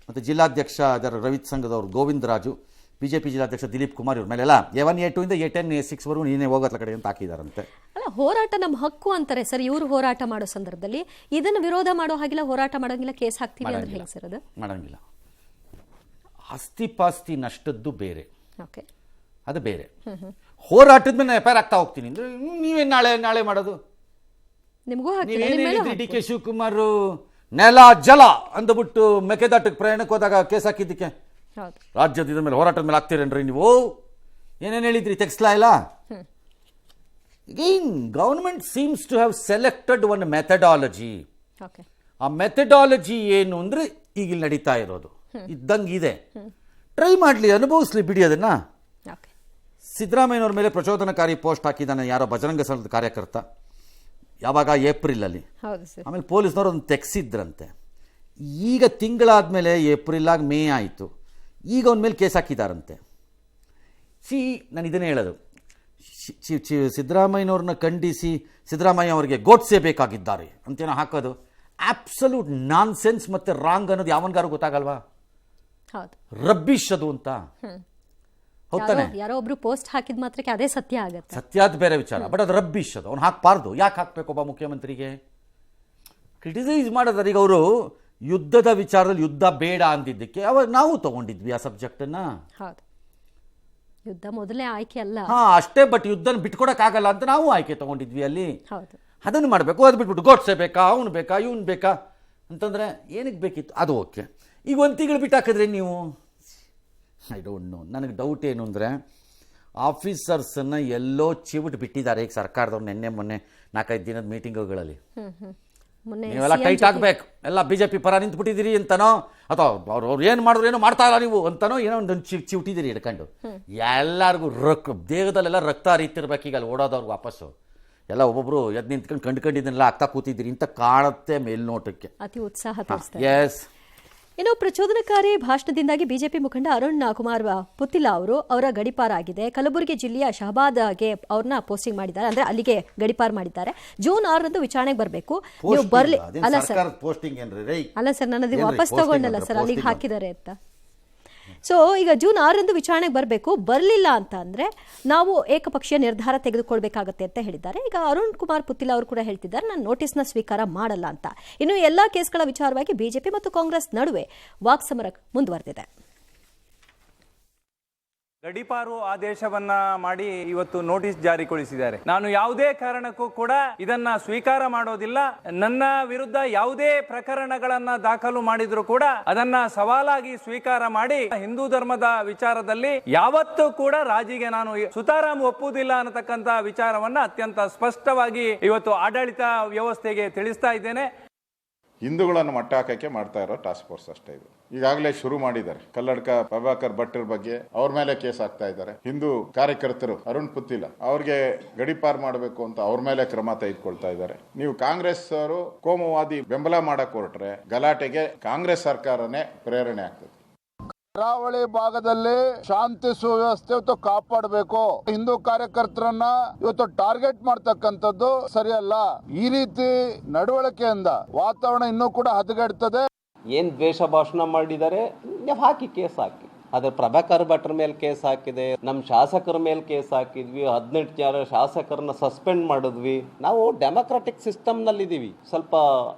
ಮತ್ತು ಜಿಲ್ಲಾಧ್ಯಕ್ಷ ರವಿತ್ ಸಂಘದವರು ಗೋವಿಂದರಾಜು, BJP ಜಿಲ್ಲಾಧ್ಯಕ್ಷ ದಿಲೀಪ್ ಕುಮಾರ್, ಇವ್ರ ಮೇಲೆಲ್ಲ A1 A2 ಇಂದ A10 A6 ವರೆಗೂ ನೀನೇ ಹೋಗೋತ್ಲ ಕಡೆ ಅಂತ ಹಾಕಿದಾರಂತೆ. ಅಲ್ಲ, ಹೋರಾಟ ನಮ್ಮ ಹಕ್ಕು ಅಂತಾರೆ ಸರ್. ಇವರು ಹೋರಾಟ ಮಾಡೋ ಸಂದರ್ಭದಲ್ಲಿ ಇದನ್ನು ವಿರೋಧ ಮಾಡೋ ಹಾಗಿಲ್ಲ, ಹೋರಾಟ ಮಾಡೋಂಗಿಲ್ಲ, ಕೇಸ್ ಹಾಕ್ತೀವಿ ಅಂದ್ರೆ ಹೇಗೆ ಸರ್? ಅದು ಮಾಡೋಂಗಿಲ್ಲ. ಆಸ್ತಿ ಪಾಸ್ತಿ ನಷ್ಟದ್ದು ಬೇರೆ, ಓಕೆ, ಅದು ಬೇರೆ. ಹೋರಾಟದ ಮೇಲೆ FIR ಆಗ್ತಾ ಹೋಗ್ತೀನಿ ಅಂದ್ರೆ ನೀವೇನು ನಾಳೆ ಮಾಡೋದು? ನಿಮಗೂ DK ಶಿವಕುಮಾರ್ ನೆಲ ಜಲ ಅಂದ್ಬಿಟ್ಟು ಮೆಕ್ಕೆದಾಟಕ್ಕೆ ಪ್ರಯಾಣಕ್ಕೆ ಹೋದಾಗ ಕೇಸ್ ಹಾಕಿದ್ದಕ್ಕೆ ರಾಜ್ಯದ ಇದ್ರ ಮೇಲೆ ಹೋರಾಟದ ಮೇಲೆ ಆಗ್ತೀರೇನ್ರಿ ನೀವು? ಏನೇನು ಹೇಳಿದ್ರಿ? ತೆಗಿಸ್ಲಾ ಇಲ್ಲ. Again, government seems to have selected one methodology. ಆ ಮೆಥಡಾಲಜಿ ಏನು ಅಂದರೆ ಈಗ ನಡೀತಾ ಇರೋದು ಇದ್ದಂಗಿದೆ. ಟ್ರೈ ಮಾಡಲಿ, ಅನುಭವಿಸ್ಲಿ, ಬಿಡಿ ಅದನ್ನು. ಸಿದ್ದರಾಮಯ್ಯನವ್ರ ಮೇಲೆ ಪ್ರಚೋದನಕಾರಿ ಪೋಸ್ಟ್ ಹಾಕಿದ್ದಾನೆ ಯಾರೋ ಬಜರಂಗ ಸಂಘದ ಕಾರ್ಯಕರ್ತ, ಯಾವಾಗ ಏಪ್ರಿಲಲ್ಲಿ. ಆಮೇಲೆ ಪೊಲೀಸ್ನವರು ಅದನ್ನು ತೆಗೆಸಿದ್ರಂತೆ. ಈಗ ತಿಂಗಳಾದಮೇಲೆ ಏಪ್ರಿಲಾಗಿ ಮೇ ಆಯಿತು, ಈಗ ಅವನ ಮೇಲೆ ಕೇಸ್ ಹಾಕಿದ್ದಾರಂತೆ. ನಾನು ಇದನ್ನೇ ಹೇಳೋದು, ಸಿದ್ದರಾಮಯ್ಯನವ್ರನ್ನ ಖಂಡಿಸಿ ಸಿದ್ದರಾಮಯ್ಯ ಅವರಿಗೆ ಗೋಡ್ಸೆ ಬೇಕಾಗಿದ್ದಾರೆ ಅಂತೇನೋ ಹಾಕೋದು ಆಬ್ಸಲ್ಯೂಟ್ ನಾನ್ ಸೆನ್ಸ್ ಮತ್ತು ರಾಂಗ್ ಅನ್ನೋದು ಯಾವನ್ಗಾರು ಗೊತ್ತಾಗಲ್ವಾ? ರಬ್ಬಿಶ್ ಅದು ಅಂತ. ಹೌದಾನೆ? ಯಾರೋ ಒಬ್ರು ಪೋಸ್ಟ್ ಹಾಕಿದ ಮಾತ್ರಕ್ಕೆ ಅದೇ ಸತ್ಯ ಆಗುತ್ತೆ. ಸತ್ಯಾದ ಬೇರೆ ವಿಚಾರ, ಬಟ್ ಅದು ರಬ್ಬಿಶ್. ಅದು ಅವ್ನು ಹಾಕಬಾರ್ದು. ಯಾಕೆ ಹಾಕ್ಬೇಕು ಒಬ್ಬ ಮುಖ್ಯಮಂತ್ರಿಗೆ? ಕ್ರಿಟಿಸೈಸ್ ಮಾಡೋದು. ಈಗ ಅವರು ಯುದ್ಧದ ವಿಚಾರದಲ್ಲಿ ಯುದ್ಧ ಬೇಡ ಅಂದಿದ್ದಕ್ಕೆ ಅವಾಗ ನಾವು ತಗೊಂಡಿದ್ವಿ ಆ ಸಬ್ಜೆಕ್ಟನ್ನು. ಯುದ್ಧ ಮೊದಲೇ ಆಯ್ಕೆ ಅಲ್ಲ. ಅಷ್ಟೇ, ಬಟ್ ಯುದ್ಧನ ಬಿಟ್ಕೊಡಕ್ಕಾಗಲ್ಲ ಅಂತ ನಾವು ಆಯ್ಕೆ ತಗೊಂಡಿದ್ವಿ ಅಲ್ಲಿ. ಅದನ್ನು ಮಾಡಬೇಕು. ಅದು ಬಿಟ್ಬಿಟ್ಟು ಗೋಡ್ಸೆ ಬೇಕಾ, ಅವನು ಬೇಕಾ, ಇವನು ಬೇಕಾ ಅಂತಂದರೆ ಏನಕ್ಕೆ ಬೇಕಿತ್ತು? ಅದು ಓಕೆ. ಈಗ 1 ತಿಂಗಳು ಬಿಟ್ಟು ಹಾಕಿದ್ರೆ ನೀವು, ಐ ಡೋಂಟ್ ನೋ. ನನಗೆ ಡೌಟ್ ಏನು ಅಂದರೆ ಆಫೀಸರ್ಸನ್ನು ಎಲ್ಲೋ ಚಿವಿಟ್ ಬಿಟ್ಟಿದ್ದಾರೆ ಈಗ ಸರ್ಕಾರದವ್ರು. ಮೊನ್ನೆ 4-5 ದಿನದ ಮೀಟಿಂಗುಗಳಲ್ಲಿ ನೀವೆಲ್ಲ ಟೈಟ್ ಆಗಬೇಕು, ಎಲ್ಲ BJP ಪರ ನಿಂತ್ಬಿಟ್ಟಿದ್ದೀರಿ ಅಂತನೋ, ಅಥವಾ ಅವ್ರು ಏನು ಮಾಡಿದ್ರು ಏನೋ ಮಾಡ್ತಾ ಇಲ್ಲ ನೀವು ಅಂತನೋ, ಏನೋ ಒಂದು ಚಿವಿಟಿದ್ದೀರಿ ಹಿಡ್ಕೊಂಡು. ಎಲ್ಲರಿಗೂ ದೇಹದಲ್ಲೆಲ್ಲ ರಕ್ತ ಹರಿತಿರ್ಬೇಕು ಈಗ ಅಲ್ಲಿ ಓಡೋದವ್ರಿಗೆ ವಾಪಸ್ಸು. ಎಲ್ಲ ಒಬ್ಬೊಬ್ರು ಎದ್ದು ನಿಂತ್ಕೊಂಡು ಕಂಡುಕೊಂಡಿದ್ದನ್ನೆಲ್ಲ ಆಗ್ತಾ ಕೂತಿದ್ದೀರಿ ಅಂತ ಕಾಣುತ್ತೆ ಮೇಲ್ನೋಟಕ್ಕೆ. ಅತಿ ಉತ್ಸಾಹ. ಎಸ್. ಇನ್ನು ಪ್ರಚೋದನಕಾರಿ ಭಾಷಣದಿಂದಾಗಿ ಬಿಜೆಪಿ ಮುಖಂಡ ಅರುಣ್ ಕುಮಾರ್ ಪುತ್ತಿಲ ಅವರ ಗಡಿಪಾರ ಆಗಿದೆ. ಕಲಬುರಗಿ ಜಿಲ್ಲೆಯ ಶಹಬಾದ್ಗೆ ಅವ್ರನ್ನ ಪೋಸ್ಟಿಂಗ್ ಮಾಡಿದ್ದಾರೆ, ಅಂದ್ರೆ ಅಲ್ಲಿಗೆ ಗಡಿಪಾರ್ ಮಾಡಿದ್ದಾರೆ. ಜೂನ್ 6ರಂದು ವಿಚಾರಣೆಗೆ ಬರಬೇಕು. ನೀವು ಬರ್ಲಿ ಅಲ್ಲ ಸರ್, ಅಲ್ಲ ಸರ್, ನನ್ನದು ವಾಪಸ್ ತಗೊಂಡಲ್ಲ ಸರ್, ಅಲ್ಲಿಗೆ ಹಾಕಿದ್ದಾರೆ ಅಂತ. ಸೊ ಈಗ ಜೂನ್ 6ರಂದು ವಿಚಾರಣೆಗೆ ಬರಬೇಕು. ಬರಲಿಲ್ಲ ಅಂತ ಅಂದ್ರೆ ನಾವು ಏಕಪಕ್ಷೀಯ ನಿರ್ಧಾರ ತೆಗೆದುಕೊಳ್ಬೇಕಾಗತ್ತೆ ಅಂತ ಹೇಳಿದ್ದಾರೆ. ಈಗ ಅರುಣ್ ಕುಮಾರ್ ಪುತ್ತಿಲ ಅವರು ಕೂಡ ಹೇಳ್ತಿದ್ದಾರೆ, ನಾನು ನೋಟಿಸ್ನ ಸ್ವೀಕಾರ ಮಾಡಲ್ಲ ಅಂತ. ಇನ್ನು ಎಲ್ಲಾ ಕೇಸ್ಗಳ ವಿಚಾರವಾಗಿ ಬಿಜೆಪಿ ಮತ್ತು ಕಾಂಗ್ರೆಸ್ ನಡುವೆ ವಾಕ್ಸಮರ ಮುಂದುವರೆದಿದೆ. ಗಡೀಪಾರು ಆದೇಶವನ್ನ ಮಾಡಿ ಇವತ್ತು ನೋಟಿಸ್ ಜಾರಿಗೊಳಿಸಿದ್ದಾರೆ. ನಾನು ಯಾವುದೇ ಕಾರಣಕ್ಕೂ ಕೂಡ ಇದನ್ನ ಸ್ವೀಕಾರ ಮಾಡೋದಿಲ್ಲ. ನನ್ನ ವಿರುದ್ಧ ಯಾವುದೇ ಪ್ರಕರಣಗಳನ್ನ ದಾಖಲು ಮಾಡಿದ್ರು ಕೂಡ ಅದನ್ನ ಸವಾಲಾಗಿ ಸ್ವೀಕಾರ ಮಾಡಿ ಹಿಂದೂ ಧರ್ಮದ ವಿಚಾರದಲ್ಲಿ ಯಾವತ್ತೂ ಕೂಡ ರಾಜಿಗೆ ನಾನು ಸುತಾರಾಮ್ ಒಪ್ಪುವುದಿಲ್ಲ ಅನ್ನತಕ್ಕಂತ ವಿಚಾರವನ್ನ ಅತ್ಯಂತ ಸ್ಪಷ್ಟವಾಗಿ ಇವತ್ತು ಆಡಳಿತ ವ್ಯವಸ್ಥೆಗೆ ತಿಳಿಸ್ತಾ ಇದ್ದೇನೆ. ಹಿಂದೂಗಳನ್ನು ಮಟ್ಟ ಹಾಕಕ್ಕೆ ಮಾಡ್ತಾ ಇರೋ ಟಾಸ್ಕ್ ಫೋರ್ಸ್ ಅಷ್ಟೇ ಇದು. ಈಗಾಗಲೇ ಶುರು ಮಾಡಿದ್ದಾರೆ. ಕಲ್ಲಡ್ಕ ಪ್ರಭಾಕರ್ ಭಟ್ರ ಬಗ್ಗೆ ಅವ್ರ ಮೇಲೆ ಕೇಸ್ ಹಾಕ್ತಾ ಇದ್ದಾರೆ. ಹಿಂದೂ ಕಾರ್ಯಕರ್ತರು ಅರುಣ್ ಪುತ್ತಿಲ ಅವ್ರಿಗೆ ಗಡಿಪಾರ್ ಮಾಡಬೇಕು ಅಂತ ಅವ್ರ ಮೇಲೆ ಕ್ರಮ ತೆಗೆದುಕೊಳ್ತಾ ಇದ್ದಾರೆ. ನೀವು ಕಾಂಗ್ರೆಸ್ ಅವರು ಕೋಮುವಾದಿ ಬೆಂಬಲ ಮಾಡಕ್ ಹೊರಟ್ರೆ ಗಲಾಟೆಗೆ ಕಾಂಗ್ರೆಸ್ ಸರ್ಕಾರನೇ ಪ್ರೇರಣೆ ಆಗ್ತದೆ. ಕರಾವಳಿ ಭಾಗದಲ್ಲಿ ಶಾಂತಿ ಸುವ್ಯವಸ್ಥೆ ಇವತ್ತು ಕಾಪಾಡಬೇಕು. ಹಿಂದೂ ಕಾರ್ಯಕರ್ತರನ್ನ ಇವತ್ತು ಟಾರ್ಗೆಟ್ ಮಾಡ್ತಕ್ಕಂಥದ್ದು ಸರಿಯಲ್ಲ. ಈ ರೀತಿ ನಡವಳಿಕೆಯಿಂದ ವಾತಾವರಣ ಇನ್ನೂ ಕೂಡ ಹದಗೆಡ್ತದೆ. ಏನ್ ದ್ವೇಷ ಭಾಷಣ ಮಾಡಿದ್ದಾರೆ, ನೀವು ಹಾಕಿ ಕೇಸ್ ಹಾಕಿ. ಅದ್ರ ಪ್ರಭಾಕರ್ ಭಟ್ರ ಮೇಲೆ ಕೇಸ್ ಹಾಕಿದೆ, ನಮ್ಮ ಶಾಸಕರ ಮೇಲೆ ಕೇಸ್ ಹಾಕಿದ್ವಿ. 18 ಜನ ಶಾಸಕರನ್ನ ಸಸ್ಪೆಂಡ್ ಮಾಡಿದ್ವಿ. ನಾವು ಡೆಮೊಕ್ರಾಟಿಕ್ ಸಿಸ್ಟಮ್ ನಲ್ಲಿ ಇದೀವಿ. ಸ್ವಲ್ಪ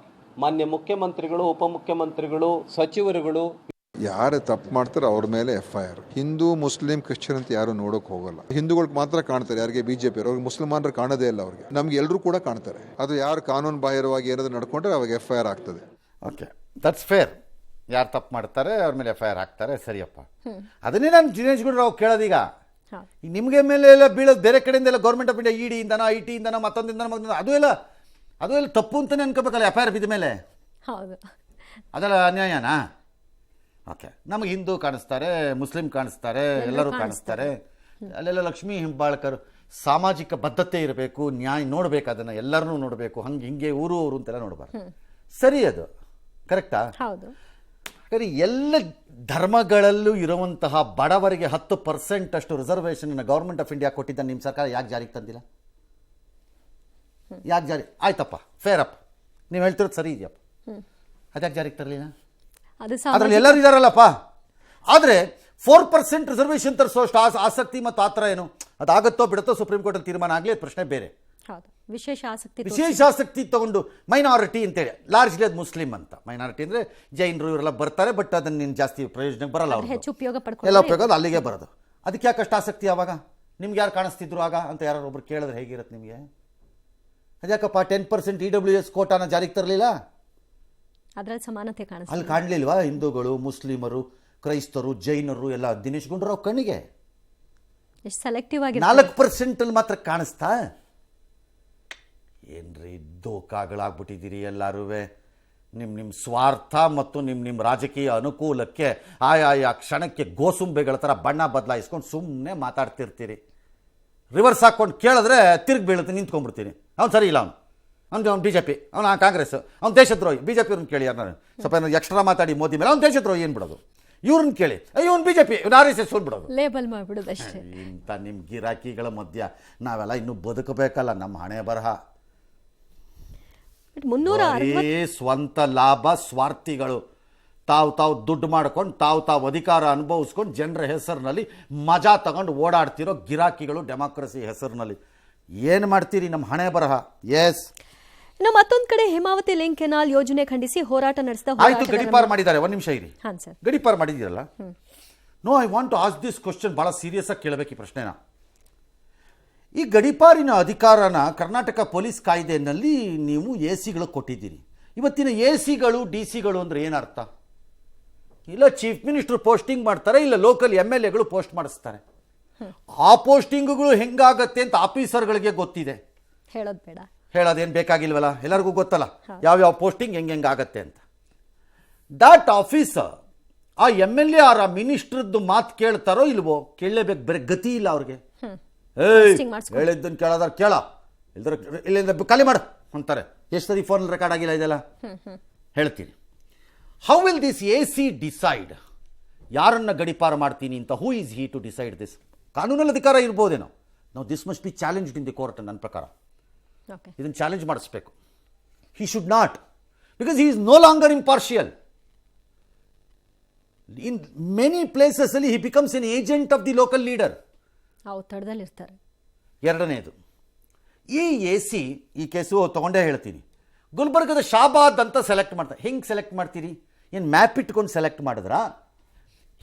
ಮಾನ್ಯ ಮುಖ್ಯಮಂತ್ರಿಗಳು, ಉಪಮುಖ್ಯಮಂತ್ರಿಗಳು, ಸಚಿವರುಗಳು ಯಾರು ತಪ್ಪು ಮಾಡ್ತಾರೆ ಅವ್ರ ಮೇಲೆ FIR. ಹಿಂದೂ ಮುಸ್ಲಿಂ ಕ್ರಿಶ್ಚಿಯನ್ ಅಂತ ಯಾರು ನೋಡೋಕೆ ಹೋಗಲ್ಲ. ಹಿಂದೂಗಳಿಗೆ ಮಾತ್ರ ಕಾಣ್ತಾರೆ, ಯಾರಿಗೆ ಬಿಜೆಪಿ ಅವ್ರಿಗೆ ಮುಸಲ್ಮಾನರು ಕಾಣೋದೇ ಇಲ್ಲ. ಅವ್ರಿಗೆ ನಮ್ಗೆ ಎಲ್ಲರೂ ಕೂಡ ಕಾಣ್ತಾರೆ. ಅದು ಯಾರು ಕಾನೂನು ಬಾಹಿರವಾಗಿ ಏನಾದ್ರು ನಡ್ಕೊಂಡ್ರೆ ಅವಾಗ FIR ಆಗ್ತದೆ. Okay, that's fair. ಯಾರು ತಪ್ಪು ಮಾಡ್ತಾರೆ ಅವ್ರ ಮೇಲೆ FIR ಹಾಕ್ತಾರೆ, ಸರಿಯಪ್ಪ. ಅದನ್ನೇ ನಾನು ದಿನೇಶ್ ಗುಂಡೂರಾವ್ ಕೇಳೋದೀಗ. ಈಗ ನಿಮಗೆ ಮೇಲೆ ಎಲ್ಲ ಬೀಳೋದು ಬೇರೆ ಕಡೆಯಿಂದ ಎಲ್ಲ government of India ED ಇಂದನೋ IT ಇಂದನೋ ಮತ್ತೊಂದಿಂದನೋ ಅದು ಎಲ್ಲ ತಪ್ಪು ಅಂತಲೇ ಅನ್ಕೋಬೇಕಲ್ಲ FIR ಬಿದ್ದ ಮೇಲೆ. ಹೌದು, ಅದೆಲ್ಲ ಅನ್ಯಾಯನಾ? ಓಕೆ, ನಮಗೆ ಹಿಂದೂ ಕಾಣಿಸ್ತಾರೆ, ಮುಸ್ಲಿಂ ಕಾಣಿಸ್ತಾರೆ, ಎಲ್ಲರೂ ಕಾಣಿಸ್ತಾರೆ. ಅಲ್ಲೆಲ್ಲ ಲಕ್ಷ್ಮೀ ಹೆಬ್ಬಾಳ್ಕರ್ ಸಾಮಾಜಿಕ ಬದ್ಧತೆ ಇರಬೇಕು, ನ್ಯಾಯ ನೋಡ್ಬೇಕು, ಅದನ್ನು ಎಲ್ಲರನ್ನೂ ನೋಡಬೇಕು, ಹಂಗೆ ಹಿಂಗೆ ಊರು ಅಂತೆಲ್ಲ ನೋಡಬಾರ್ದು. ಸರಿ, ಅದು ಕರೆಕ್ಟಾ? ಹೌದು. ಹಾಗಾದ್ರೆ ಎಲ್ಲ ಧರ್ಮಗಳಲ್ಲೂ ಇರುವಂತಹ ಬಡವರಿಗೆ 10% ಅಷ್ಟು ರಿಸರ್ವೇಷನ್ ಗೌರ್ಮೆಂಟ್ ಆಫ್ ಇಂಡಿಯಾ ಕೊಟ್ಟಿದ್ದ ನಿಮ್ಮ ಸರ್ಕಾರ ಯಾಕೆ ಜಾರಿಗೆ ತಂದಿಲ್ಲ? ಯಾಕೆ ಜಾರಿ ಆಯ್ತಪ್ಪ, ಫೇರ್ ಅಪ್, ನೀವು ಹೇಳ್ತಿರೋದು ಸರಿ ಇದೆಯಪ್ಪ, ಅದ್ಯಾಕೆ ಜಾರಿಗೆ ತರಲಿಲ್ಲ? ಅದ್ರಲ್ಲಿ ಎಲ್ಲರೂ ಇದಾರಲ್ಲಪ್ಪ. ಆದರೆ 4% ರಿಸರ್ವೇಷನ್ ತರಿಸೋಷ್ಟು ಆಸಕ್ತಿ ಮತ್ತು ಆ ಥರ ಏನು ಅದಾಗತ್ತೋ ಬಿಡುತ್ತೋ ಸುಪ್ರೀಂ ಕೋರ್ಟಲ್ಲಿ ತೀರ್ಮಾನ ಆಗಲಿ, ಅದು ಪ್ರಶ್ನೆ ಬೇರೆ. ಹೌದು, ವಿಶೇಷ ಆಸಕ್ತಿ ತಗೊಂಡು ಮೈನಾರಿಟಿ ಅಂತೇಳಿ, ಲಾರ್ಜ್ಲಿ ಅದು ಮುಸ್ಲಿಂ ಅಂತ. ಮೈನಾರಿಟಿ ಅಂದರೆ ಜೈನರು ಇವರೆಲ್ಲ ಬರ್ತಾರೆ, ಬಟ್ ಅದನ್ನು ನೀನು ಜಾಸ್ತಿ ಪ್ರಯೋಜನಕ್ಕೆ ಬರಲ್ಲ, ಅವರು ಹೆಚ್ಚು ಉಪಯೋಗ ಎಲ್ಲ ಉಪಯೋಗ ಅಲ್ಲಿಗೆ ಬರೋದು. ಅದಕ್ಕೆ ಯಾಕಷ್ಟು ಆಸಕ್ತಿ ಆವಾಗ? ನಿಮ್ಗೆ ಯಾರು ಕಾಣಿಸ್ತಿದ್ರು ಆಗ ಅಂತ ಯಾರು ಒಬ್ರು ಕೇಳಿದ್ರೆ ಹೇಗಿರುತ್ತೆ ನಿಮಗೆ? ಅದ್ಯಾಕಪ್ಪ 10% EWS ಕೋಟಾನ ಜಾರಿಗೆ ತರಲಿಲ್ಲ? ಅದರಲ್ಲಿ ಸಮಾನತೆ ಕಾಣಿಸ್ತಾ ಅಲ್ಲಿ ಕಾಣಲಿಲ್ವಾ? ಹಿಂದೂಗಳು, ಮುಸ್ಲಿಮರು, ಕ್ರೈಸ್ತರು, ಜೈನರು ಎಲ್ಲ ದಿನೇಶ್ ಗುಂಡೂರಾವ್ ಕಣ್ಣಿಗೆ ಎಷ್ಟು ಸೆಲೆಕ್ಟಿವ್ ಆಗಿ 4% ಮಾತ್ರ ಕಾಣಿಸ್ತಾ? ಏನ್ರಿ ದೋಖಾಗಳಾಗ್ಬಿಟ್ಟಿದ್ದೀರಿ ಎಲ್ಲರೂ. ನಿಮ್ಮ ಸ್ವಾರ್ಥ ಮತ್ತು ನಿಮ್ಮ ರಾಜಕೀಯ ಅನುಕೂಲಕ್ಕೆ ಆಯಾ ಕ್ಷಣಕ್ಕೆ ಗೋಸುಂಬೆಗಳ ಥರ ಬಣ್ಣ ಬದಲಾಯಿಸ್ಕೊಂಡು ಸುಮ್ಮನೆ ಮಾತಾಡ್ತಿರ್ತೀರಿ. ರಿವರ್ಸ್ ಹಾಕ್ಕೊಂಡು ಕೇಳಿದ್ರೆ ತಿರುಗಿ ಬೀಳುತ್ತೆ, ನಿಂತ್ಕೊಂಡ್ಬಿಡ್ತೀನಿ. ಅವ್ನು ಸರಿ ಇಲ್ಲ, ಅವ್ನು BJP, ಅವನು ಕಾಂಗ್ರೆಸ್, ಅವ್ನು ದೇಶದ್ರೋಹಿ. BJP ಅವ್ರನ್ನ ಕೇಳಿ, ಯಾರು ಸ್ವಲ್ಪ ಎಕ್ಸ್ಟ್ರಾ ಮಾತಾಡಿ ಮೋದಿ ಮೇಲೆ, ಅವ್ನು ದೇಶದ್ರೋಹಿ ಏನು ಬಿಡೋದು. ಇವ್ರನ್ನ ಕೇಳಿ, ಇವನು BJP, ಇವ್ನು RSS ಬಿಡೋದು, ಲೇಬಲ್ ಮಾಡಿಬಿಡೋದು ಅಷ್ಟೇ. ಇಂಥ ನಿಮ್ಮ ಗಿರಾಕಿಗಳ ಮಧ್ಯ ನಾವೆಲ್ಲ ಇನ್ನೂ ಬದುಕಬೇಕಲ್ಲ? ನಮ್ಮ ಹಣೆ ಬರಹ. ಸ್ವಂತ ಲಾಭ ಸ್ವಾರ್ಥಿಗಳು, ತಾವು ದುಡ್ಡು ಮಾಡ್ಕೊಂಡು ತಾವು ಅಧಿಕಾರ ಅನುಭವಿಸ್ಕೊಂಡು ಜನರ ಹೆಸರಿನಲ್ಲಿ ಮಜಾ ತಗೊಂಡು ಓಡಾಡ್ತಿರೋ ಗಿರಾಕಿಗಳು ಡೆಮಾಕ್ರಸಿ ಹೆಸರಿನಲ್ಲಿ. ಏನು ಮಾಡ್ತೀರಿ? ನಮ್ಮ ಹಣೆ ಬರಹ. ಎಸ್. ಇನ್ನು ಮತ್ತೊಂದು ಕಡೆ ಹೇಮಾವತಿ ಲಿಂಕ್ ಕೆನಾಲ್ ಯೋಜನೆ ಖಂಡಿಸಿ ಹೋರಾಟ ನಡೆಸಿದ ಆಯ್ತು, ಗಡಿಪಾರು ಮಾಡಿದ್ದಾರೆ. ಒಂದು ನಿಮಿಷ ಇರಿ, ಹಾಂ ಸರ್, ಗಡಿಪಾರು ಮಾಡಿದ್ದೀರಲ್ಲ. No, I want to ask this question. ಭಾಳ ಸೀರಿಯಸ್ ಆಗಿ ಕೇಳಬೇಕು ಈ ಪ್ರಶ್ನೆನ. ಈ ಗಡಿಪಾರಿನ ಅಧಿಕಾರನ ಕರ್ನಾಟಕ ಪೊಲೀಸ್ ಕಾಯ್ದೆಯಲ್ಲಿ ನೀವು AC ಕೊಟ್ಟಿದ್ದೀರಿ. ಇವತ್ತಿನ AC DC ಅಂದರೆ ಏನರ್ಥ? ಇಲ್ಲ ಚೀಫ್ ಮಿನಿಸ್ಟರ್ ಪೋಸ್ಟಿಂಗ್ ಮಾಡ್ತಾರೆ, ಇಲ್ಲ ಲೋಕಲ್ MLAಗಳು ಪೋಸ್ಟ್ ಮಾಡಿಸ್ತಾರೆ. ಆ ಪೋಸ್ಟಿಂಗ್ಗಳು ಹೆಂಗಾಗತ್ತೆ ಅಂತ ಆಫೀಸರ್ಗಳಿಗೆ ಗೊತ್ತಿದೆ. ಹೇಳೋದು ಬೇಡ, ಹೇಳೋದೇನು ಬೇಕಾಗಿಲ್ವಲ್ಲ, ಎಲ್ಲರಿಗೂ ಗೊತ್ತಲ್ಲ ಯಾವ ಪೋಸ್ಟಿಂಗ್ ಹೆಂಗಾಗತ್ತೆ ಅಂತ. ದಟ್ ಆಫೀಸರ್ ಆ MLA ಆರ್ ಆ ಮಿನಿಸ್ಟ್ರದ್ದು ಮಾತು ಕೇಳ್ತಾರೋ ಇಲ್ವೋ? ಕೇಳಲೇಬೇಕು, ಬೇರೆ ಗತಿ ಇಲ್ಲ ಅವ್ರಿಗೆ. ಹೇಳಿದ್ದನ್ನು ಕೇಳೋದಾರ ಕೇಳ, ಇಲ್ಲಿಂದ ಖಾಲಿ ಮಾಡು ಅಂತಾರೆ. ಎಷ್ಟು ಸರಿ ಫೋನಲ್ಲಿ ರೆಕಾರ್ಡ್ ಆಗಿಲ್ಲ ಇದೆಲ್ಲ ಹೇಳ್ತೀನಿ. How will this AC decide ಯಾರನ್ನ ಗಡಿಪಾರು ಮಾಡ್ತೀನಿ ಅಂತ? Who is he to decide this? ಕಾನೂನಲ್ಲಿ ಅಧಿಕಾರ ಇರ್ಬೋದೇನೋ. ನಾವು this must be challenged in the court. ನನ್ನ ಪ್ರಕಾರ ಇದನ್ನು ಚಾಲೆಂಜ್ ಮಾಡಿಸ್ಬೇಕು. He should not, because he is no longer impartial. In many places ಅಲ್ಲಿ he becomes an agent of the local leader. ಒತ್ತಡದಲ್ಲಿರ್ತಾರೆ. ಎರಡನೇದು, ಈ AC ಈ ಕೇಸು ತಗೊಂಡೇ ಹೇಳ್ತೀನಿ. ಗುಲ್ಬರ್ಗದ ಶಾಬಾದ್ ಅಂತ ಸೆಲೆಕ್ಟ್ ಮಾಡ್ತಾರೆ. ಹೆಂಗೆ ಸೆಲೆಕ್ಟ್ ಮಾಡ್ತೀರಿ? ಏನು ಮ್ಯಾಪ್ ಇಟ್ಕೊಂಡು ಸೆಲೆಕ್ಟ್ ಮಾಡಿದ್ರಾ?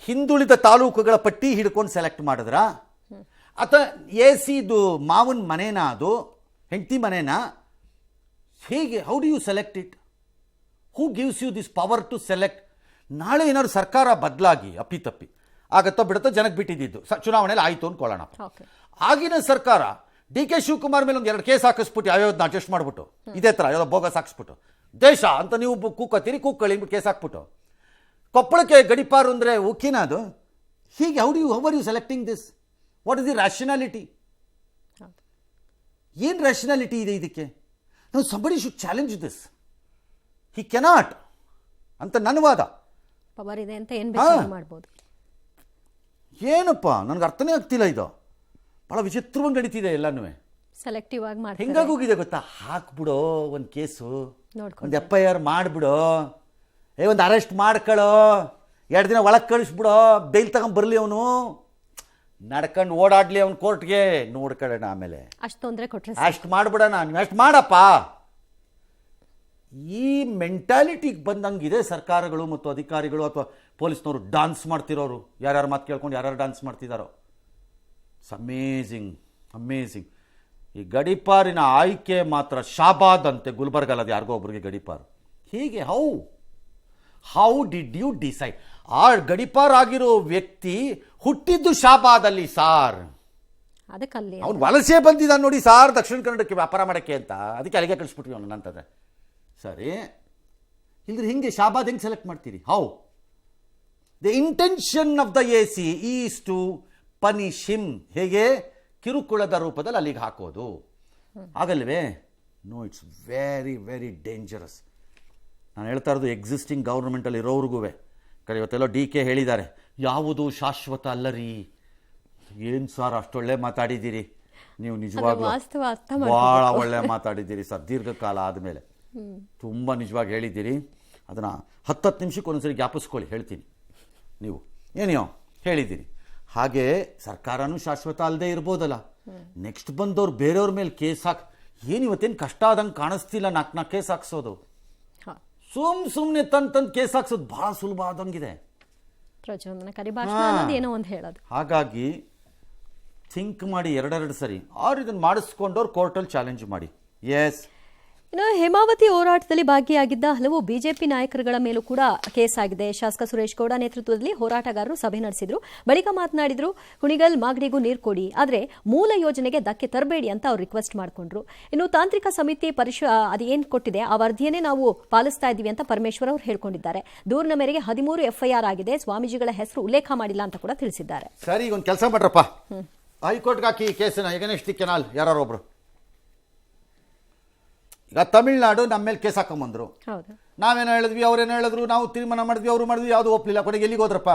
ಹಿಂದುಳಿದ ತಾಲೂಕುಗಳ ಪಟ್ಟಿ ಹಿಡ್ಕೊಂಡು ಸೆಲೆಕ್ಟ್ ಮಾಡಿದ್ರಾ? ಅಥವಾ AC ಮಾವನ ಮನೇನಾ, ಅದು ಹೆಂಡತಿ ಮನೇನಾ? ಹೇಗೆ? How do you select it? Who gives you this power to select? ನಾಳೆ ಏನಾದ್ರು ಸರ್ಕಾರ ಬದಲಾಗಿ ಅಪ್ಪಿತಪ್ಪಿ ಆಗತ್ತೋ ಬಿಡುತ್ತೋ ಜನಕ್ಕೆ ಬಿಟ್ಟಿದ್ದು, ಚುನಾವಣೆಯಲ್ಲಿ ಆಯಿತು ಅಂದ್ಕೊಳ್ಳೋಣ. ಆಗಿನ ಸರ್ಕಾರ DK ಶಿವಕುಮಾರ್ ಮೇಲೆ ಒಂದು 2 ಕೇಸ್ ಹಾಕಿಸ್ಬಿಟ್ಟು ಯಾವ್ಯಾವ್ದನ್ನ ಅಡ್ಜಸ್ಟ್ ಮಾಡಿಬಿಟ್ಟು ಇದೇ ಥರ ಯಾವುದೋ ಬೋಗಸ್ ಹಾಕಿಸ್ಬಿಟ್ಟು ದೇಶ ಅಂತ ನೀವು ಕೂಕತ್ತೀರಿ, ಕೂಕ್ಕಳಿ ಕೇಸ್ ಹಾಕ್ಬಿಟ್ಟು ಕೊಪ್ಪಳಕ್ಕೆ ಗಡಿಪಾರು ಅಂದರೆ ಓಕೆನ ಅದು? ಹೀಗೆ how are you selecting this? What is the rationality? ಏನು ರ್ಯಾಷನಾಲಿಟಿ ಇದೆ ಇದಕ್ಕೆ? ನಾವು somebody should challenge this. He cannot ಅಂತ ನನ್ನ ವಾದ. ಪವರ್ ಇದೆ ಅಂತ ಏನು ಬೇಕಾದ್ರೂ ಮಾಡ್ಬೋದು. ಏನಪ್ಪ ನನಗೆ ಅರ್ಥನೇ ಆಗ್ತಿಲ್ಲ. ಇದು ಭಾಳ ವಿಚಿತ್ರವಾಗಿ ನಡೀತಿದೆ ಎಲ್ಲನೂ. ಸೆಲೆಕ್ಟಿವ್ ಆಗಿ ಮಾಡ್ತಾರೆ. ಹೆಂಗಾಗೋಗಿದೆ ಗೊತ್ತಾ? ಹಾಕ್ಬಿಡೋ ಒಂದು ಕೇಸು, ಒಂದು FIR ಮಾಡಿಬಿಡೋ, ಒಂದು ಅರೆಸ್ಟ್ ಮಾಡ್ಕೊಳ್ಳೋ, 2 ದಿನ ಒಳಗೆ ಕಳಿಸ್ಬಿಡೋ, ಬೈಲ್ ತಗೊಂಬರ್ಲಿ, ಅವನು ನಡ್ಕೊಂಡು ಓಡಾಡ್ಲಿ ಅವ್ನು ಕೋರ್ಟ್ಗೆ, ನೋಡ್ಕೊಳ್ಳೋಣ ಆಮೇಲೆ. ಅಷ್ಟು ತೊಂದರೆ ಕೊಟ್ಟರೆ ಅಷ್ಟು ಮಾಡ್ಬಿಡೋಣ, ನೀವು ಅಷ್ಟು ಮಾಡಪ್ಪ. ಈ ಮೆಂಟಾಲಿಟಿಗೆ ಬಂದಂಗಿದೆ ಸರ್ಕಾರಗಳು ಮತ್ತು ಅಧಿಕಾರಿಗಳು ಅಥವಾ ಪೊಲೀಸ್ನವರು. ಡಾನ್ಸ್ ಮಾಡ್ತಿರೋರು, ಯಾರ್ಯಾರು ಮಾತು ಕೇಳ್ಕೊಂಡು ಯಾರ್ಯಾರು ಡಾನ್ಸ್ ಮಾಡ್ತಿದ್ದಾರೋ. Amazing amazing. ಈ ಗಡಿಪಾರಿನ ಆಯ್ಕೆ ಮಾತ್ರ ಶಾಬಾದ್ ಅಂತೆ, ಗುಲ್ಬರ್ಗಲ್ಲಿ ಅದು ಯಾರಿಗೋ ಒಬ್ರಿಗೆ ಗಡಿಪಾರು. ಹೀಗೆ how how did you decide? ಆ ಗಡಿಪಾರ್ ಆಗಿರೋ ವ್ಯಕ್ತಿ ಹುಟ್ಟಿದ್ದು ಶಾಬಾದಲ್ಲಿ ಸಾರ್. ಅದಕ್ಕಲ್ಲಿ ಅವ್ನು ವಲಸೆ ಬಂದಿದ್ದಾನೆ ನೋಡಿ ಸಾರ್, ದಕ್ಷಿಣ ಕನ್ನಡಕ್ಕೆ ವ್ಯಾಪಾರ ಮಾಡೋಕ್ಕೆ ಅಂತ, ಅದಕ್ಕೆ ಅಲ್ಲಿಗೆ ಕಳಿಸ್ಬಿಟ್ವಿ ಅವನು ಅಂತಂದ್ರೆ. ಸರಿ, ಇಲ್ದ್ರೆ ಹಿಂಗೆ ಶಾಬಾದ್ ಹೆಂಗೆ ಸೆಲೆಕ್ಟ್ ಮಾಡ್ತೀರಿ? How? The intention of the A C is to punish him. ಹೇಗೆ? ಕಿರುಕುಳದ ರೂಪದಲ್ಲಿ ಅಲ್ಲಿಗೆ ಹಾಕೋದು, ಆಗಲ್ವೇ? No, it's very very dangerous. ನಾನು ಹೇಳ್ತಾ ಇರೋದು ಎಕ್ಸಿಸ್ಟಿಂಗ್ ಗೌರ್ಮೆಂಟಲ್ಲಿ ಇರೋವ್ರಿಗೂ. ಇವತ್ತೆಲ್ಲೋ DK ಹೇಳಿದ್ದಾರೆ, ಯಾವುದು ಶಾಶ್ವತ ಅಲ್ಲರಿ. ಏನು ಸರ್ ಅಷ್ಟೊಳ್ಳೆ ಮಾತಾಡಿದ್ದೀರಿ ನೀವು, ನಿಜವಾಗ್ಲೂ ಭಾಳ ಒಳ್ಳೆ ಮಾತಾಡಿದ್ದೀರಿ ಸರ್. ದೀರ್ಘಕಾಲ ಆದಮೇಲೆ ತುಂಬ ನಿಜವಾಗಿ ಹೇಳಿದ್ದೀರಿ. ಅದನ್ನು 10 ನಿಮಿಷಕ್ಕೆ ಒಂದ್ಸರಿ ಜ್ಞಾಪಿಸ್ಕೊಳ್ಳಿ, ಹೇಳ್ತೀನಿ. ನೀವು ಏನೋ ಹೇಳಿದ್ದೀರಿ. ಹಾಗೆ ಸರ್ಕಾರನೂ ಶಾಶ್ವತ ಅಲ್ಲದೆ ಇರ್ಬೋದಲ್ಲ. ನೆಕ್ಸ್ಟ್ ಬಂದವ್ರು ಬೇರೆಯವ್ರ ಮೇಲೆ ಕೇಸ್ ಏನು ಇವತ್ತೇನು ಕಷ್ಟ ಆದಂಗೆ ಕಾಣಿಸ್ತಿಲ್ಲ. 4 ಕೇಸ್ ಹಾಕ್ಸೋದು, ಸುಮ್ಮನೆ ತಂದು ಕೇಸ್ ಹಾಕ್ಸೋದು ಭಾಳ ಸುಲಭ ಆದಂಗಿದೆ. ಪ್ರಚೋದನಕಾರಿ ಭಾಷಣ ಅನ್ನೋದು ಏನೋ ಒಂದು ಹೇಳೋದು. ಹಾಗಾಗಿ ಥಿಂಕ್ ಮಾಡಿ 2 ಸರಿ, ಅವ್ರು ಇದನ್ನು ಮಾಡಿಸ್ಕೊಂಡವ್ರು ಕೋರ್ಟಲ್ಲಿ ಚಾಲೆಂಜ್ ಮಾಡಿ. ಎಸ್. ಇನ್ನು ಹೇಮಾವತಿ ಹೋರಾಟದಲ್ಲಿ ಭಾಗಿಯಾಗಿದ್ದ ಹಲವು ಬಿಜೆಪಿ ನಾಯಕರುಗಳ ಮೇಲೂ ಕೂಡ ಕೇಸ್ ಆಗಿದೆ. ಶಾಸಕ ಸುರೇಶ್ ಗೌಡ ನೇತೃತ್ವದಲ್ಲಿ ಹೋರಾಟಗಾರರು ಸಭೆ ನಡೆಸಿದ್ರು. ಬಳಿಕ ಮಾತನಾಡಿದ್ರು, ಕುಣಿಗಲ್ ಮಾಗಡಿಗೂ ನೀರು ಕೊಡಿ, ಆದರೆ ಮೂಲ ಯೋಜನೆಗೆ ಧಕ್ಕೆ ತರಬೇಡಿ ಅಂತ ಅವ್ರು ರಿಕ್ವೆಸ್ಟ್ ಮಾಡಿಕೊಂಡ್ರು. ಇನ್ನು ತಾಂತ್ರಿಕ ಸಮಿತಿ ಅದೇನು ಕೊಟ್ಟಿದೆ ಆ ವರದಿಯನ್ನೇ ನಾವು ಪಾಲಿಸ್ತಾ ಇದ್ದೀವಿ ಅಂತ ಪರಮೇಶ್ವರ್ ಅವರು ಹೇಳ್ಕೊಂಡಿದ್ದಾರೆ. ದೂರಿನ ಮೇರೆಗೆ 13 FIR ಆಗಿದೆ. ಸ್ವಾಮೀಜಿಗಳ ಹೆಸರು ಉಲ್ಲೇಖ ಮಾಡಿಲ್ಲ ಅಂತ ಕೂಡ ತಿಳಿಸಿದ್ದಾರೆ. ಸರಿ, ಈಗ ಒಂದು ಕೆಲಸ ಮಾಡ್ರಪ್ಪ, ಹೈಕೋರ್ಟ್ಗೆ ಹಾಕಿ ಈ ಕೇಸನ್ನ. ಈಗ ನೆಕ್ಸ್ಟ್ ಕೆನಾಲ್ ಯಾರೊಬ್ರು ಈಗ ತಮಿಳ್ನಾಡು ನಮ್ಮ ಮೇಲೆ ಕೇಸ್ ಹಾಕೊಂಬಂದ್ರು. ನಾವೇನೋ ಹೇಳಿದ್ವಿ, ಅವ್ರೇನೋ ಹೇಳಿದ್ರು, ನಾವು ತೀರ್ಮಾನ ಮಾಡಿದ್ವಿ, ಅವರು ಮಾಡಿದ್ವಿ, ಯಾವುದು ಒಪ್ಪಲಿಲ್ಲ. ಕೊನೆಗೆ ಎಲ್ಲಿಗೆ ಹೋದ್ರಪ್ಪ?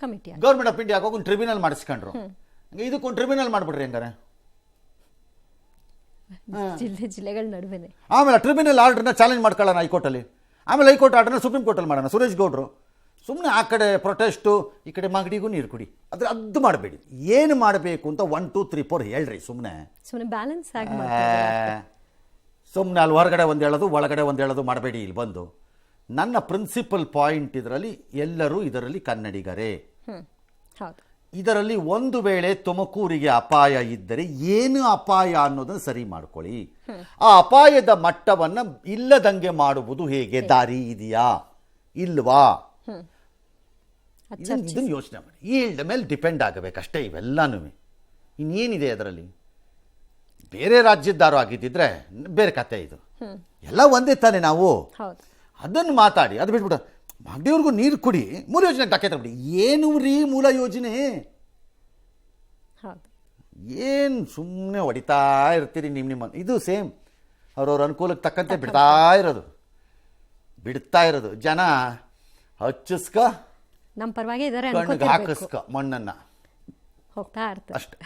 ಕಮಿಟಿ, ಗೌರ್ಮೆಂಟ್ ಆಫ್ ಇಂಡಿಯಾಗೆ ಹೋಗಿ ಒಂದು ಟ್ರಿಬ್ಯುನಲ್ ಮಾಡಿಸ್ಕೊಂಡ್ರು. ಇದಕ್ಕೊಂದು ಟ್ರಿಬ್ಯುನಲ್ ಮಾಡ್ಬಿಡ್ರಿ ಹೆಂಗಾರೆ. ಜಿಲ್ಲೆಗಳ ನಡುವೆ ಆಮೇಲೆ ಟ್ರಿಬ್ಯುನಲ್ ಆರ್ಡರ್ನ ಚಾಲೆಂಜ್ ಮಾಡ್ಕೊಳ್ಳೋಣ ಹೈಕೋರ್ಟಲ್ಲಿ. ಆಮೇಲೆ ಹೈಕೋರ್ಟ್ ಆರ್ಡರ್ನ ಸುಪ್ರೀಂ ಕೋರ್ಟಲ್ಲಿ ಮಾಡೋಣ. ಸುರೇಶ್ ಗೌಡ್ರು ಸುಮ್ಮನೆ ಆ ಕಡೆ ಪ್ರೊಟೆಸ್ಟು, ಈ ಕಡೆ ಮಾಗಡಿಗೂ ನೀರು ಕುಡಿ, ಅದು ಮಾಡಬೇಡಿ. ಏನು ಮಾಡಬೇಕು ಅಂತ 1 2 3 4 ಹೇಳ್ರಿ. ಸುಮ್ಮನೆ ಬ್ಯಾಲೆನ್ಸ್ ಆಗಿ ಸುಮ್ಮನೆ ಅಲ್ಲಿ ಹೊರಗಡೆ ಒಂದು ಹೇಳೋದು, ಒಳಗಡೆ ಒಂದು ಹೇಳೋದು ಮಾಡಬೇಡಿ. ಇಲ್ಲಿ ಬಂದು ನನ್ನ ಪ್ರಿನ್ಸಿಪಲ್ ಪಾಯಿಂಟ್ ಇದರಲ್ಲಿ, ಎಲ್ಲರೂ ಇದರಲ್ಲಿ ಕನ್ನಡಿಗರೇ. ಇದರಲ್ಲಿ ಒಂದು ವೇಳೆ ತುಮಕೂರಿಗೆ ಅಪಾಯ ಇದ್ದರೆ ಏನು ಅಪಾಯ ಅನ್ನೋದನ್ನು ಸರಿ ಮಾಡ್ಕೊಳ್ಳಿ. ಆ ಅಪಾಯದ ಮಟ್ಟವನ್ನು ಇಲ್ಲದಂಗೆ ಮಾಡುವುದು ಹೇಗೆ? ದಾರಿ ಇದೆಯಾ ಇಲ್ವಾ? ಇದನ್ನು ಯೋಚನೆ ಮಾಡಿ. ಈಲ್ಡ್ ಮೇಲೆ ಡಿಪೆಂಡ್ ಆಗಬೇಕಷ್ಟೇ ಇವೆಲ್ಲನೂ. ಇನ್ನೇನಿದೆ ಅದರಲ್ಲಿ? ಬೇರೆ ರಾಜ್ಯದ್ದಾರು ಆಗಿದ್ದಿದ್ರೆ ಬೇರೆ ಕತೆ. ಇದು ಎಲ್ಲ ಒಂದೇ ತಾನೆ. ನಾವು ಅದನ್ನು ಮಾತಾಡಿ, ಅದು ಬಿಟ್ಬಿಟ್ಟು ಮಾಗಡಿಯವ್ರಿಗೂ ನೀರು ಕುಡಿ, ಮೂಲ ಯೋಜನೆಗೆ ಧಕ್ಕೆ ತರಬಿಡಿ. ಏನು ರೀ ಮೂಲ ಯೋಜನೆ? ಏನು ಸುಮ್ಮನೆ ಹೊಡಿತಾ ಇರ್ತೀರಿ ನಿಮ್ಮ. ಇದು ಸೇಮ್ ಅವ್ರವ್ರ ಅನುಕೂಲಕ್ಕೆ ತಕ್ಕಂತೆ ಬಿಡ್ತಾ ಇರೋದು. ಜನ ಹಚ್ಚಿಸ್ಕ, ನಮ್ಮ ಪರವಾಗಿ ಕಣ್ಣಿಗೆ ಹಾಕಿಸ್ಕ ಮಣ್ಣನ್ನು, ಹೋಗ್ತಾ ಇರ್ತಾರೆ ಅಷ್ಟೇ.